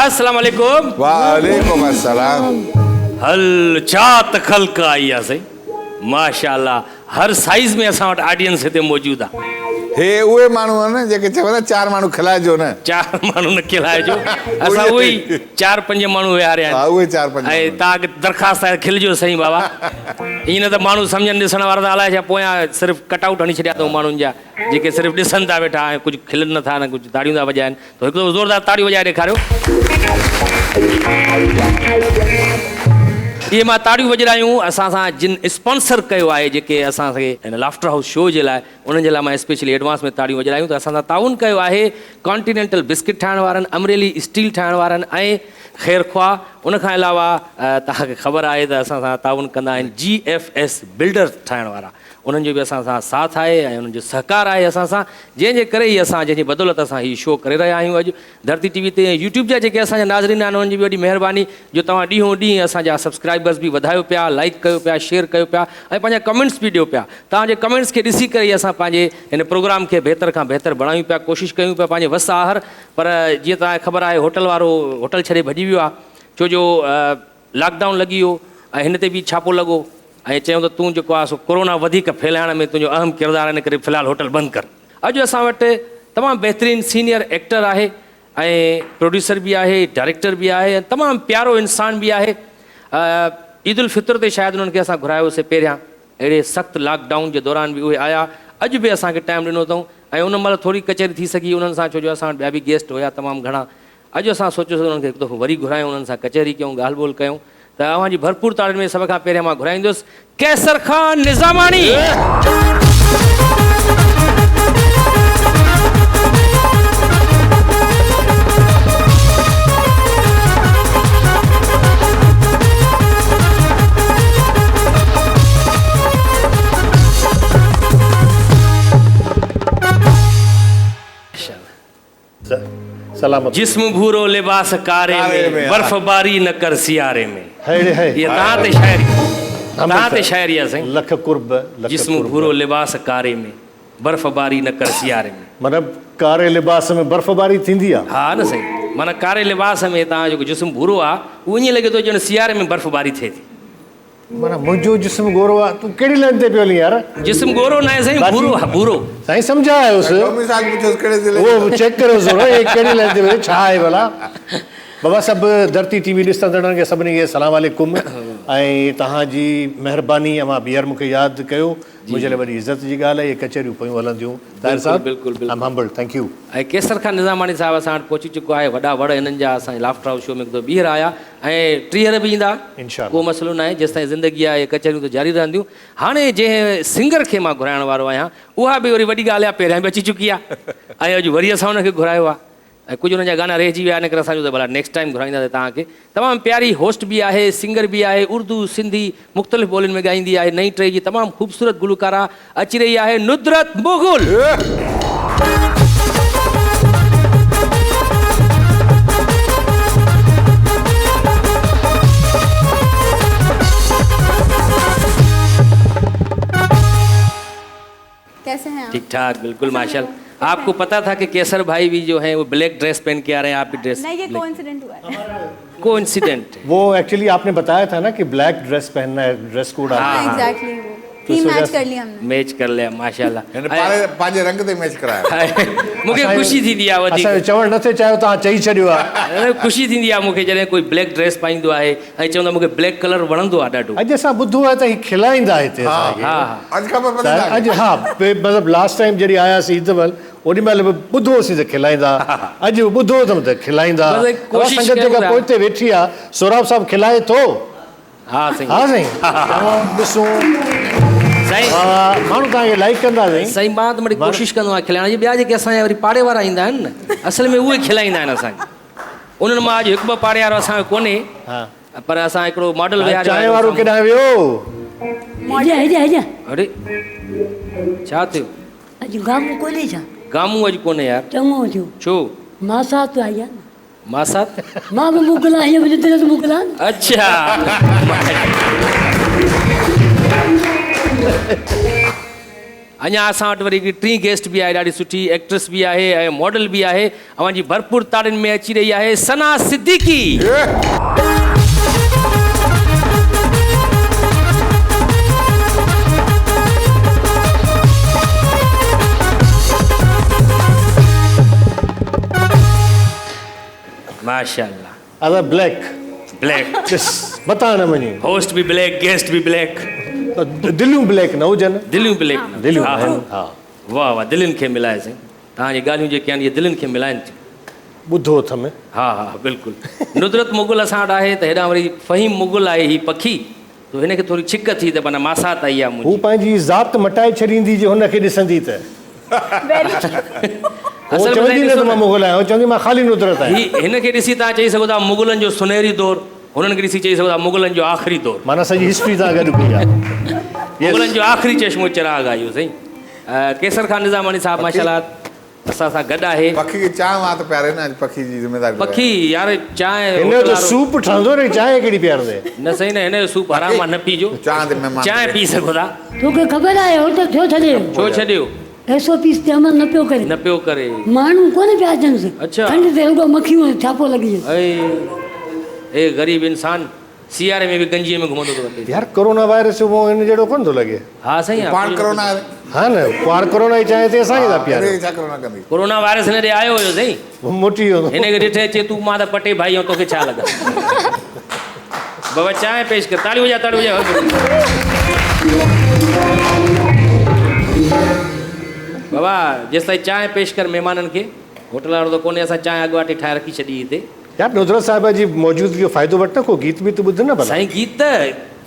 अस्सलाम वालेकुम। वालेकुम अस्सलाम। हल छा त ख़ल्क़ आई आहे साईं, माशाअल्लाह हर साइज़ में असां वटि ऑडियंस हिते मौजूदु आहे। हे उहे माण्हू आहिनि जेके चवंदा 4 माण्हू खिलाइजो न। 4 माण्हू न खिलाइजो, असां उहे 4-5 माण्हू विहारिया हा आहिनि। उहे 4-5 ऐं तव्हांखे दरख़्वास्त आहे खिलजो साईं बाबा। ईअं न त माण्हू सम्झनि ॾिसण वारा त अलाए छा पोयां सिर्फ़ु कटआउट हणी छॾिया अथऊं माण्हुनि जा, जेके सिर्फ़ु ॾिसनि था वेठा ऐं कुझु खिलनि नथा, न कुझु ताड़ियूं था वॼाइनि। त हिकु दफ़ो ज़ोरदार ताड़ियूं वॼाए ॾेखारियो। इहे मां ताड़ियूं वॼायूं असां सां जिन स्पॉन्सर कयो आहे, जेके असांखे हिन लाफ्टर हाउस शो जे लाइ, उन्हनि जे लाइ मां स्पेशली एडवांस में ताड़ियूं वॼायूं। त असां सां ताउन कयो आहे कॉन्टिनेंटल बिस्किट ठाहिण वारनि, अमरेली स्टील ठाहिण वारनि ऐं ख़ैरख्वा। उनखां अलावा तव्हांखे ख़बर आहे त असां सां ताउन कंदा आहिनि GFS बिल्डर ठाहिण वारा, उन्हनि जो बि असां सां साथ आहे ऐं उन्हनि जो सहकार आहे असां सां, जंहिंजे करे ई असां जंहिंजी बदौलत असां हीउ शो करे रहिया आहियूं। अॼु धरती TV ते यूट्यूब जा जेके असांजा नाज़रीन आहिनि उन्हनि जी बि वॾी महिरबानी जो तव्हां ॾींहों ॾींहुं असांजा सब्सक्राइबर्स बि वधायो पिया, लाइक कयो पिया, शेयर कयो पिया ऐं पंहिंजा कमेंट्स बि ॾियो पिया। तव्हांजे कमेंट्स खे ॾिसी करे ई असां पंहिंजे हिन प्रोग्राम खे बहितर खां बहितर बणायूं पिया, कोशिशि कयूं पिया पंहिंजे वस आहर। पर जीअं तव्हांखे ख़बर आहे होटल वारो होटल छॾे भॼी वियो आहे, छो जो लॉकडाउन लॻी वियो ऐं हिन ते बि छापो लॻो ऐं चयूं त तूं जेको आहे सो कोरोना वधीक फैलाइण में तुंहिंजो अहम किरदारु, इन करे फ़िलहालु होटल बंदि कर। अॼु असां वटि तमामु बहितरीनु सीनियर एक्टर आहे ऐं प्रोड्यूसर बि आहे, डायरेक्टर बि आहे ऐं तमामु प्यारो इंसान बि आहे। ईद उल फितर ते शायदि उन्हनि खे असां घुरायोसीं पहिरियां, अहिड़े सख़्तु लॉकडाउन जे दौरान बि उहे आया, अॼु बि असांखे टाइम ॾिनो अथऊं ऐं उन महिल थोरी कचहरी थी सघी उन्हनि सां, छो जो असां वटि ॿिया बि गेस्ट हुया तमामु घणा। अॼु असां सोचियोसीं उन्हनि खे हिकु दफ़ो वरी घुरायूं, उन्हनि सां कचहरी कयूं, ॻाल्हि ॿोल कयूं। त अव्हांजी भरपूर ताड़ियुनि में सभ खां पहिरियां मां घुराईंदुसि कैसर ख़ान निज़ामानी। सलामत। जिस्म भूरो लिबास कारे में, बर्फबारी न कर सियारे में। ये तव्हां ते शाइरी आहे साईं। लख कुर्ब। जिस्म भूरो लिबास कारे में, बर्फबारी न कर सियारे में। मतिलबु कारे लिबास में बर्फबारी थींदी आहे? हा न साईं, माना कारे लिबास में तव्हां जेको जिस्म भूरो आहे उहो ईअं लॻे थो ॼण सियारे में बर्फबारी थिए थी। माना मुंहिंजो जिस्म गोरो आहे, तूं कहिड़ी लाइन ते पियो हली यार? जिस्म गोरो न आहे साईं, भूरो आहे, भूरो। साईं सम्झायोसि, उहो चेक करियो ज़रूरु हे कहिड़ी लाइन ते पियो, छा आहे भला? बाबा सभु धरती TV ॾिसंदड़नि खे सभिनी खे सलाम वालेकुम ऐं तव्हांजी महिरबानी। मां ॿीहर मूंखे यादि कयो, मुंहिंजे लाइ वॾी इज़त जी ॻाल्हि आहे। इहे कचहरियूं पियूं हलंदियूं। ताहिर साहब बिल्कुलु I'm humbled, thank you। ऐं कैसर ख़ान निज़ामानी साहिबु असां वटि पहुची चुको आहे। वॾा वड़ हिननि जा असांजे लाफ्टर हाउस शो में हिकु ॿीहर आया ऐं 30 बि ईंदा, इंशाअल्लाह, को मसइलो न आहे। जेसि ताईं ज़िंदगी आहे कचहरियूं त जारी रहंदियूं। हाणे जंहिं सिंगर खे मां घुराइण वारो आहियां उहा बि वरी वॾी ॻाल्हि आहे, पहिरियां बि अची चुकी आहे ऐं अॼु वरी असां हुनखे घुरायो आहे ऐं कुझु हुनजा गाना रहिजी विया, इन करे असां चयो त भला नेक्स्ट टाइम घुराईंदासीं तव्हांखे। तमामु प्यारी होस्ट बि आहे, सिंगर बि आहे, उर्दू सिंधी मुख़्तलिफ़ ॿोलियुनि में ॻाईंदी आहे। नई टे जी तमामु ख़ूबसूरत गुलकारा अची रही आहे नुदरत मुग़ल। कैसे हैं आप? ठीक ठाक, बिल्कुल माशाल्लाह। आपको पता था कि कैसर भाई भी जो हैं वो ब्लैक ड्रेस पहन के आ रहे हैं, आप भी ड्रेस? नहीं, ये कोइंसिडेंट हुआ है। कोइंसिडेंट वो एक्चुअली आपने बताया था ना कि ब्लैक ड्रेस पहनना है, ड्रेस कोड। एग्जैक्टली, वो थीम मैच कर लिया हमने। मैच कर लिया माशाल्लाह। पंहिंजे रंग ते मैच करायो। मूंखे ख़ुशी थींदी आहे वधीक। असां चवण नथे चाहियो, तव्हां चई छॾियो आहे। ख़ुशी थींदी आहे मूंखे जॾहिं कोई ब्लैक ड्रेस पाईंदो आहे ऐं चवंदो मूंखे ब्लैक कलर वणंदो आहे ॾाढो। अॼु असां ॿुधो आहे त ही खिलाईंदा हिते असांखे। अॼु ख़बर पई अॼु हा, मतिलबु लास्ट टाइम जॾहिं आयासीं ईद महिल ओॾी महिल बि ॿुधोसीं त खिलाईंदा, अॼु ॿुधो अथमि त खिलाईंदा। संगत जेका पोइ हिते वेठी आहे, सोराब साहब खिलाए थो? हा साईं, हा साईं, ॾिसूं माण्हू तव्हांखे लाइक कंदा साईं। मां त वरी कोशिशि कंदो आहियां खिलाइण जी। ॿिया जेके असांजा वरी पाड़े वारा ईंदा आहिनि न, असल में उहे खिलाईंदा आहिनि असांखे। उन्हनि मां अॼु 1-2 पाड़े वारो असांजो कोन्हे, पर असां हिकिड़ो मॉडल विहारियो। चांहि वारो केॾांहुं वियो? अरे छा थियो? अॼु गामू कोन्हे छा? गामू अॼु कोन्हे यार। चङो थियो। छो? मासात आई आहे। मासात? मां बि मोकिलां, हीअं बि दिलि मोकिलां। अच्छा। अञा असां वटि वरी हिकिड़ी टी गेस्ट बि आहे, ॾाढी सुठी एक्ट्रेस बि आहे ऐं मॉडल बि आहे, अवांजी भरपूर ताड़ियुनि में अची रही आहे सना सिद्दीकी। माशाल्लाह। अदा ब्लैक ब्लैक बता न वञे, होस्ट भी ब्लैक, गेस्ट भी ब्लैक, दिलियूं ब्लैक न हुजनि, दिलियूं ब्लैक, दिलियूं हा आहिनि, हा वाह वाह, दिलनि खे मिलाए साईं, तव्हांजी ॻाल्हियूं जेके आहिनि इहे दिलनि खे मिलाइनि थियूं। ॿुधो अथ में। हा हा बिल्कुलु। नुदरत मुगल असां वटि आहे त हेॾां वरी फ़हीम मुगल आहे ही पखी, त हिनखे थोरी छिक थी त माना मासात आई आहे हू मुंहिंजी। पंहिंजी ज़ात मटाए छॾींदी जे हुनखे ॾिसंदी त असल में चवंदी न ॾिसो त मां न, मुगल आहियां, चवंदी मां ख़ाली नुदरत आहियां। हिनखे ॾिसी तव्हां चई सघो था मुगलनि जो सुनहरी दौर, हुननि खे ॾिसी चई सघो था मुगलनि जो आख़िरी दौर, माना सॼी हिस्ट्री सां गॾु कई आहे। मुगलनि जो आख़िरी चश्मो चिराग आहे इहो साईं। केसर खान निज़ामानी साहब माशाल्लाह असां सां गॾु आहे। पखी खे चांहि मां त प्यारे न, पखी जी ज़िम्मेदारी पखी यार चांहि हिन जो सूप ठहंदो न, चांहि कहिड़ी पीआरंदे? न सही न, हिन जो सूप हराम आहे, न पीजो, चांहि ते महिमान चांहि पी सघो था। तोखे ख़बर आहे हो त छो छॾे छो छॾियो? SOP ते अमल न पियो करे, न पियो करे, माण्हू कोन पिया अचनि। अच्छा। खंड ते रुॻो मक्खियूं छापो लॻी वियो। ए ग़रीब इंसान सियारे में बि गंजीअ में घुमंदो थो वञे। यार कोरोना वायरस जो हिन जहिड़ो कोन थो लॻे। हा साईं, पाण कोरोना आहे। हा न, पाण कोरोना जी चांहि ते असांखे था पीआरे। अरे छा कोरोना कंदी? कोरोना वायरस हिन ॾे आयो हुयो साईं, मोटी वियो हिनखे ॾिठे अचे तूं मां त पटे भाई ऐं तोखे छा लॻा। बाबा चांहि पेश कर, ताड़ी वॼा, ताड़ी वॼा। बाबा जेसिताईं चांहि पेश कर महिमाननि खे, होटल वारो त कोन्हे, असां चांहि अॻुवाटी ठाहे रखी छॾी हिते। यार नुदरत साहिबा जी मौजूदगी जो फ़ाइदो वठ न, को गीत बि त ॿुध न भला। साईं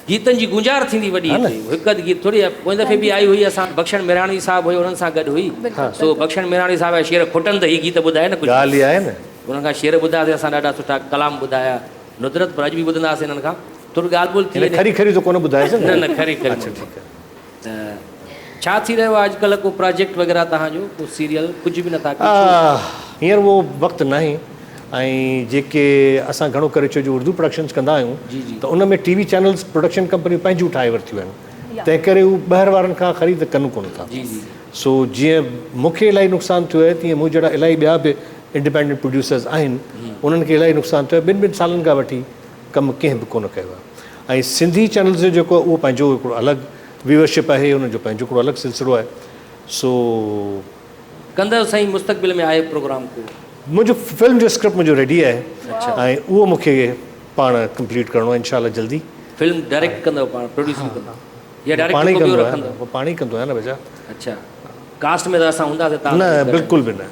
गीतनि जी गुंजार थींदी वॾी हिते, हिकु अधु गीत थोरी। पोइ दफ़े बि आई हुई असां, बख्शण मिराणी साहब हुयो, हुननि सां गॾु हुई। सो बख्शण मिराणी साहब जा शेर खुटनि त हीअ गीत ॿुधाए न कुझु। ॻाल्हि इहा आहे न, हुननि खां शेर ॿुधायासीं असां, ॾाढा सुठा कलाम ॿुधाया। नुदरत पर अॼु बि ॿुधंदासीं हिननि खां, थोरी ॻाल्हि ॿोल थी हिन वञे। खरी खरी त कोन ॿुधाएसि न न खरी खरी। त छा थी रहियो आहे अॼुकल्ह? को प्रोजेक्ट वग़ैरह तव्हांजो, को सीरियल, कुझु बि नथा कयो? हींअर उहो वक़्तु न आहे। ऐं जेके असां घणो करे छोजो उर्दू प्रोडक्शन्स कंदा आहियूं, त उन में TV चैनल्स प्रोडक्शन कंपनियूं पंहिंजूं ठाहे वरितियूं आहिनि, तंहिं करे हू ॿाहिरि वारनि खां ख़रीद कनि कोन था। सो जीअं मूंखे इलाही नुक़सानु थियो आहे, तीअं मूं जहिड़ा इलाही ॿिया बि इंडिपेंडेंट प्रोड्यूसर्स आहिनि, उन्हनि खे इलाही नुक़सानु थियो आहे। ॿिनि सालनि खां वठी कमु कंहिं बि कोन कयो आहे। ऐं सिंधी चैनल्स जो जेको उहो पंहिंजो हिकिड़ो अलॻि व्यूअरशिप आहे, हुनजो पंहिंजो हिकिड़ो अलॻि सिलसिलो आहे। सो कंदव साईं, मुस्तक़बिल में आहे प्रोग्राम को? मुंहिंजो फिल्म जो स्क्रिप्ट मुंहिंजो रेडी आहे, ऐं उहो मूंखे पाण कंप्लीट करिणो आहे इंशाल्लाह जल्दी। फिल्म डायरेक्ट कंदव पाण, प्रोड्यूस बि कंदव या पाण ई डायरेक्ट कंदो को आहियां, रखंदव? पाण ई कंदो आहियां न बेटा। अच्छा, कास्ट में त असां हूंदासीं तव्हां? न बिल्कुलु बि न,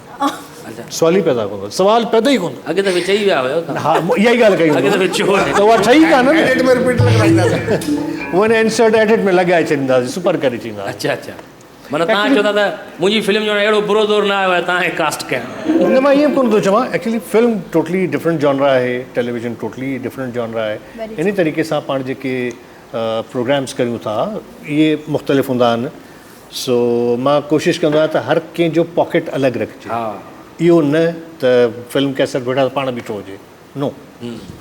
अच्छा, सवाल ई पैदा कोन, सवाल पैदा ई कोन। अॻे दफ़े चई विया हुयो तव्हां। हा, इहा ई ॻाल्हि कई अॻे दफ़े चयो त उहा ठही कान न, एडिट में रिपीट लॻाईंदासीं। उहो इंसर्ट एडिट में लॻाए छॾींदासीं, सुपर करे छॾींदासीं। अच्छा अच्छा, माना तव्हां चओ था त मुंहिंजी फिल्म जो अहिड़ो बुरो दौर न आयो आहे तव्हांखे कास्ट कयां? न, मां ईअं कोन थो चवां। Actually film totally different genre आहे, टेलीविज़न टोटली डिफरेंट जॉनरा आहे। इन तरीक़े सां पाण जेके प्रोग्राम्स करियूं था इहे मुख़्तलिफ़ हूंदा आहिनि। सो मां कोशिशि कंदो आहियां त हर कंहिंजो पॉकेट अलॻि रखिजे। इहो न त फिल्म कैसेट वेठा त पाण बीठो हुजे, नो।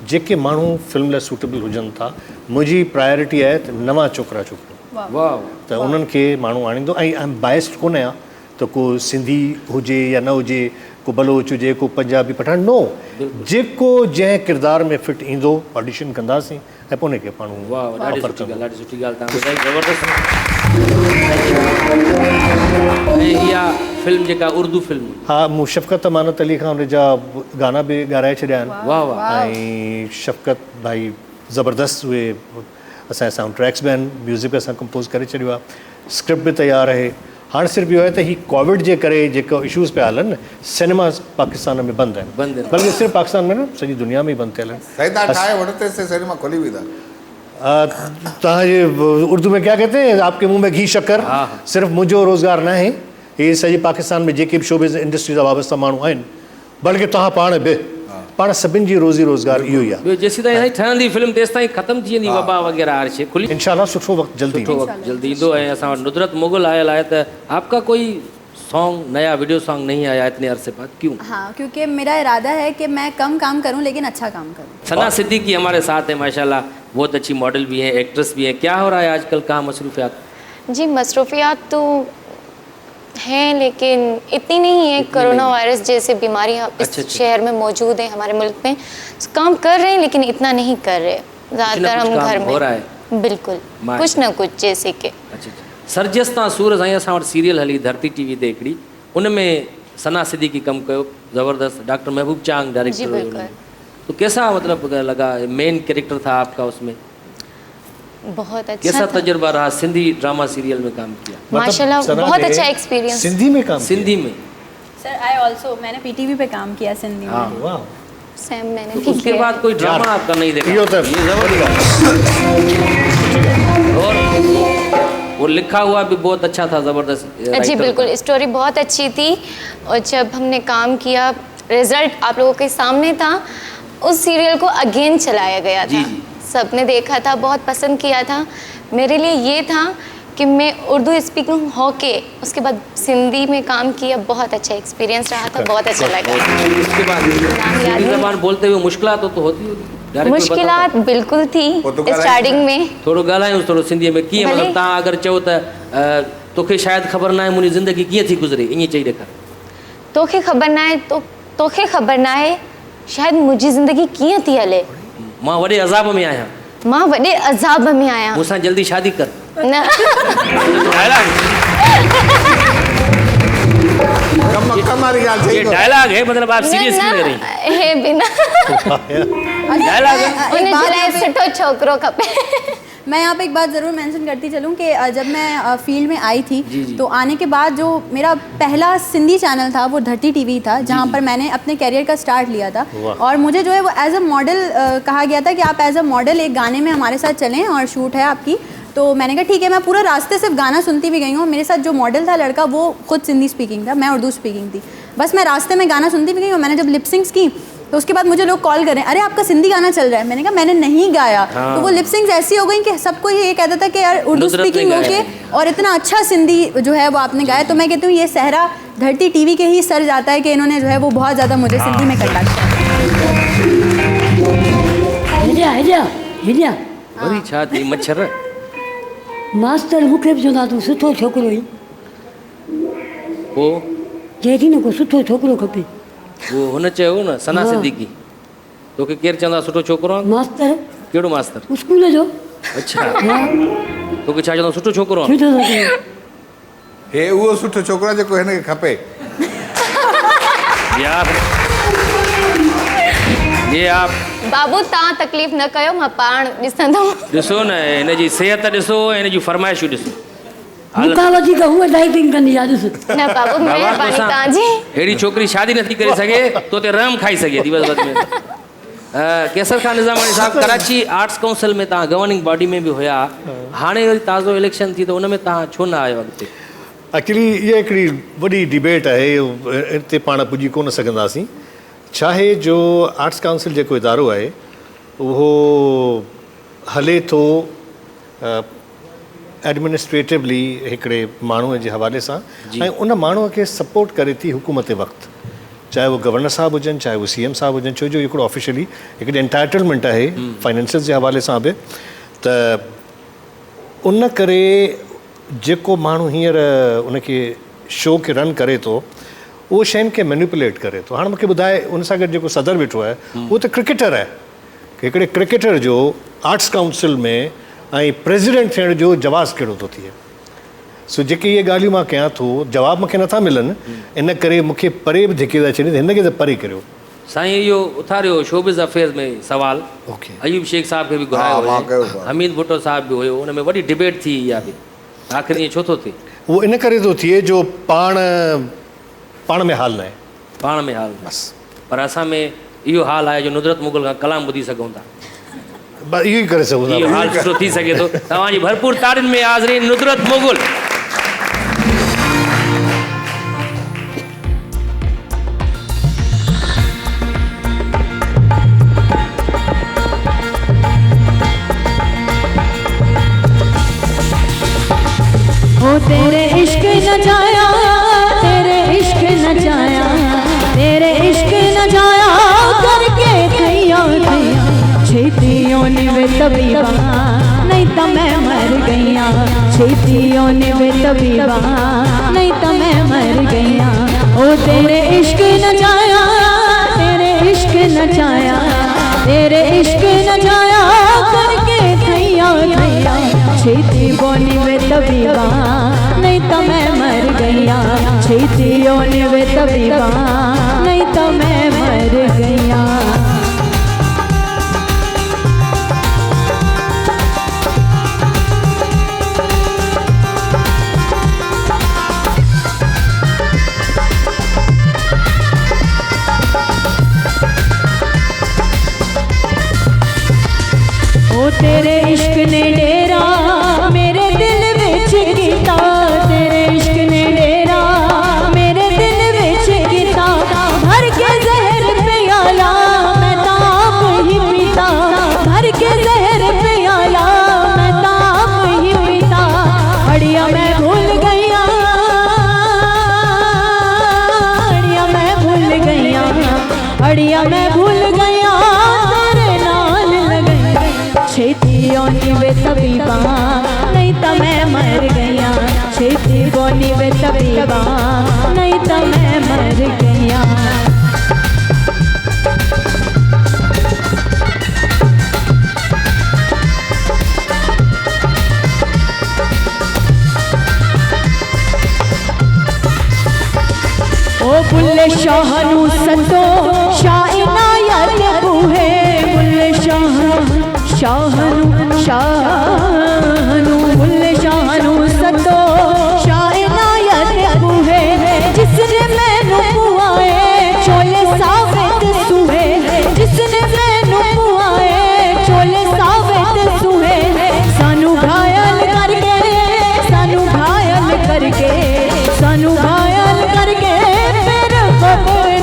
जेके माण्हू फिल्म लाइ सूटेबल हुजनि था, मुंहिंजी प्रायोरिटी आहे त नवां छोकिरा छोकिरियूं, त उन्हनि खे माण्हू आणींदो। ऐं बाइस्ड कोन आहियां त को सिंधी हुजे या न हुजे, को बलोच हुजे, को पंजाबी पठान, नो। जेको जंहिं किरदार में फिट ईंदो ऑडिशन कंदासीं ऐं पोइ उनखे माण्हू। ॾाढी सुठी ॻाल्हि तव्हां ॿुधाई, ज़बरदस्त। ऐं इहा फिल्म जेका उर्दू फिल्म, हा, मूं शफ़क़त अमानत अली खां उनजा गाना बि ॻाराए छॾिया आहिनि। वाह वाह। ऐं शफ़क़त भाई ज़बरदस्त उहे असांजा साउंड ट्रैक्स बि आहिनि, म्यूज़िक असां कंपोज़ करे छॾियो आहे, स्क्रिप्ट बि तयारु आहे। हाणे सिर्फ़ु इहो आहे त हीउ कोविड जे करे जेको इशूज़ पिया हलनि, सिनेमा पाकिस्तान में बंदि आहिनि, बल्कि सिर्फ़ु पाकिस्तान में न, सॼी दुनिया में ई बंदि थियल आहिनि। सही तव्हां ठाहे वठते से सिनेमा खोली बि था। तव्हांजे उर्दू में क्या कहते हैं, आपके मुंह में घी शक्कर। सिर्फ़ु मुंहिंजो रोज़गार न आहे, हीअ सॼे पाकिस्तान में जेके बि शोबिज़ इंडस्ट्री सां वाबस्ता माण्हू आहिनि, बल्कि तव्हां पाण बि, पाण सभिनि जी रोज़ी रोज़गार इहो ई आहे। जेसीं ताईं ठहंदी फिल्म तेसि ताईं ख़तमु थी वेंदी वबा वग़ैरह हर शइ खुली, इंशाल्लाह सुठो वक़्तु जल्दी जल्दी ईंदो। ऐं असां वटि नुदरत मुगल आयल आहे। त आपका कोई सॉन्ग, नया वीडियो सॉन्ग नहीं आया इतने अरसे बाद, क्यों? हाँ, क्योंकि मेरा इरादा है कि मैं कम काम करूं लेकिन अच्छा काम करूं। सना सिद्दीकी हमारे साथ है माशाल्लाह, बहुत अच्छी मॉडल भी है, एक्ट्रेस भी है। क्या हो रहा है आजकल, कहाँ मसरूफियात? जी मसरूफियात तो हैं, लेकिन इतनी नहीं है। कोरोना वायरस जैसे बीमारियां इस शहर में मौजूद है, हमारे मुल्क में। काम कर रहे हैं लेकिन इतना नहीं कर रहे, ज़्यादातर हम घर में हो रहा है। बिल्कुल कुछ न कुछ जैसे कि सरजस तां सूर साईं असां वटि सीरियल हली धरती टीवी ते हिकिड़ी, उन में सना सिद्दीकी कमु कयो ज़बरदस्त, डॉक्टर महबूब चांग डायरेक्टर। जी बिल्कुल। तो कैसा मतलब लगा, मेन कैरेक्टर था आपका उसमें, बहुत अच्छा कैसा था। तजुर्बा रहा सिंधी ड्रामा सीरियल में काम किया? माशाल्लाह बहुत अच्छा एक्सपीरियंस। सिंधी में काम सिंधी में सर आई ऑल्सो मैंने पीटीवी पे काम किया सिंधी में। हाँ। वाह, सेम मैंने तो भी उसके किया। बाद कोई ड्रामा आपका नहीं देखा? यो तो ये जबरदस्त। और वो लिखा हुआ भी बहुत अच्छा था, जबरदस्त जी राइटर बिल्कुल, था। स्टोरी बहुत अच्छी थी। और जब हमने काम किया, रिजल्ट आप लोगों के सामने था। उस सीरियल को अगेन चलाया गया था, सबने देखा था, बहुत पसंद किया था। मेरे लिए ये था कि मैं उर्दू स्पीकिंग होके उसके बाद सिंधी में काम किया, बहुत अच्छा एक्सपीरियंस रहा था, बहुत अच्छा लगा। उसके बाद सिंधी ज़बान बोलते हुए मुश्किलात तो होती होती? मुश्किलात बिल्कुल थी स्टार्टिंग में। थोड़ो ॻाल्हायूं थोड़ो सिंधीअ में, कीअं भले। मतिलबु तव्हां अगरि चओ त तोखे शायदि ख़बर न आहे मुंहिंजी ज़िंदगी कीअं थी गुज़रे, ईअं चई ॾेखार। तोखे ख़बर न आहे, तोखे ख़बर न आहे शायदि मुंहिंजी ज़िंदगी कीअं थी हले। मां वॾे अज़ाब में आहियां, मां वॾे अज़ाब में आहियां। मूंसां जल्दी शादी कर। न कम वारी ॻाल्हि ये चई अथव। डायलॉग है, मतलब आप सीरियस क्यों ले रही हैं? हे बिना डायलॉग है। उन्हें चलाए सुठो छोकरो खपे। मैं यहाँ पे एक बात ज़रूर मेंशन करती चलूँ कि जब मैं फील्ड में आई थी तो आने के बाद जो मेरा पहला सिंधी चैनल था वो धरती टीवी था, जहाँ पर मैंने अपने करियर का स्टार्ट लिया था। और मुझे जो है वो एज अ मॉडल कहा गया था कि आप एज अ मॉडल एक गाने में हमारे साथ चलें और शूट है आपकी। तो मैंने कहा ठीक है। मैं पूरा रास्ते सिर्फ गाना सुनती भी गई हूँ। मेरे साथ जो मॉडल था लड़का वो खुद सिंधी स्पीकिंग था, मैं उर्दू स्पीकिंग थी। बस मैं रास्ते में गाना सुनती भी गई हूँ। मैंने जब लिपसिंग्स की तो उसके बाद मुझे लोग कॉल करें, अरे आपका सिंधी गाना चल रहा है। मैंने कहा मैंने नहीं गाया। तो वो लिपसिंग्स ऐसी हो गई कि सबको ये कहता था कि यार उर्दू स्पीकिंग होके और इतना अच्छा सिंधी जो है वो आपने गाया। तो मैं कहती हूँ ये सहरा धरती टीवी के ही सर जाता है कि इन्होंने जो है वो बहुत ज़्यादा मुझे सिंधी में कंडक्ट हिलिया वरी छा थी मच्छर? मास्टर मूंखे बि चवंदा तूं सुठो छोकिरो ई, पोइ चए थी न को सुठो छोकिरो खपे। वो हुन चयो न सना सिद्दीकी, तोखे केरु चवंदा सुठो छोकिरो आहे? मास्टर कहिड़ो मास्टर? स्कूल जो। अच्छा, तोखे छा चवंदा सुठो छोकिरो आहे? सुठो छोकिरो। हे उहो सुठो छोकिरो जेको हिनखे खपे। यार ये आप बाबू तव्हां तकलीफ़ न कयो, मां पाण ॾिसंदमि। ॾिसो न हिनजी सिहत ॾिसो, हिन जूं फरमाइशूं ॾिसो। मूंखां वधीक हूअ डाइटिंग कंदी आहे ॾिस। न बाबू महिरबानी तव्हांजी। अहिड़ी छोकिरी शादी नथी करे सघे तो ते रहम खाई सघे थी बस में। कैसर खान निज़ामानी साहब कराची आर्ट्स काउंसिल में तव्हां गवर्निंग बॉडी में बि हुया, हाणे वरी ताज़ो इलेक्शन थी त उन में तव्हां छो न आयो अॻिते? एक्चुअली इहा हिकिड़ी वॾी डिबेट आहे, हिते पाण पुॼी कोन सघंदासीं। छा आहे जो आर्ट्स काउंसिल जेको इदारो आहे उहो हले थो एडमिनिस्ट्रेटिवली हिकिड़े माण्हूअ जे हवाले सां, ऐं उन माण्हूअ खे सपोर्ट करे थी हुकूमत वक़्तु, चाहे वो गवर्नर साहब हुजनि, चाहे वो CM साहब हुजनि, छो जो हिकिड़ो ऑफिशियली हिकिड़ी एंटाइटलमेंट आहे फाइनेंसिस जे हवाले सां बि। त उन करे जेको माण्हू हींअर उनखे शो खे रन करे थो उहो शयुनि खे मैनिपुलेट करे थो। हाणे मूंखे ॿुधाए उन सां गॾु जेको सदर वेठो आहे उहो त क्रिकेटर आहे, हिकिड़े क्रिकेटर जो आर्ट्स काउंसिल में ऐं प्रेसिडेंट थियण जो जवाज़ कहिड़ो थो थिए। सो जेके इहे ॻाल्हियूं मां कयां थो जवाब मूंखे नथा मिलनि, इन करे मूंखे परे बि धिके था छॾनि, हिनखे त परे करियो। साईं इहो उथारियो शोबिज़ अफेयर्स में सवाल, अयूब शेख साहब खे बि घुरायो, हमीद भुट्टो साहब बि हुयो, उन में वॾी डिबेट थी इहा बि, आख़िर ईअं छो थो थिए? उहो इन करे थो थिए जो पाण में हाल न आहे, पाण में हाल बसि, पर असां में इहो हाल आहे जो नुदरत मुग़ल खां कलाम ॿुधी सघूं था, बस इहो ई करे सघूं था। इहो हाल सुठो थी सघे थो। तव्हांजी भरपूर ताड़ियुनि में हाज़िरी नुदरत मुग़ल। तेरे इश्क न जाया, तेरे इश्क न जाया, तेरे इश्क न जाया करके थैया थैया छेतियों निवे तबीबा। नहीं तो मैं मर गईया छेतियों ने वे तबीबा नहीं तो मैं मर गईया ओ तेरे इश्क नचाया तेरे इश्क नचाया तेरे इश्क नचाया करके थैया थैया छेती बोनी वे तबीबा नहीं तो मैं मर गईया छेतियों ने वे तबीबा नहीं तो मैं मर गईया। ओ तेरे इश्क ने डेरा मेरे दिल विच कीता तेरे इश्क ने डेरा मेरे दिल विच कीता भर के जहर प्याला मैं ताप ही पीता भर के जहर प्याला मैं ताप ही पीता अड़िया मैं भूल गईया अड़िया मैं भूल गईया अड़िया मैं भूल गईया तेरे नाल लगई छेती ओनी वे तबीबा नहीं तो मैं मर गईया छेती बोनी वे तबीबा नहीं तो मैं मर गईया। ओ बुल्ले शाह नू सदो शाह इनायत बूहे बुल्ले शाह शाहनू बुल्ले शाहनू सदो शाह इनायत बूहे जिसने मैनू पुआए छोले सावेत सूहे जिसने मैनू पुआए छोले सावेत सूहे सानू घायल करके सानू घायल करके सानू घायल करके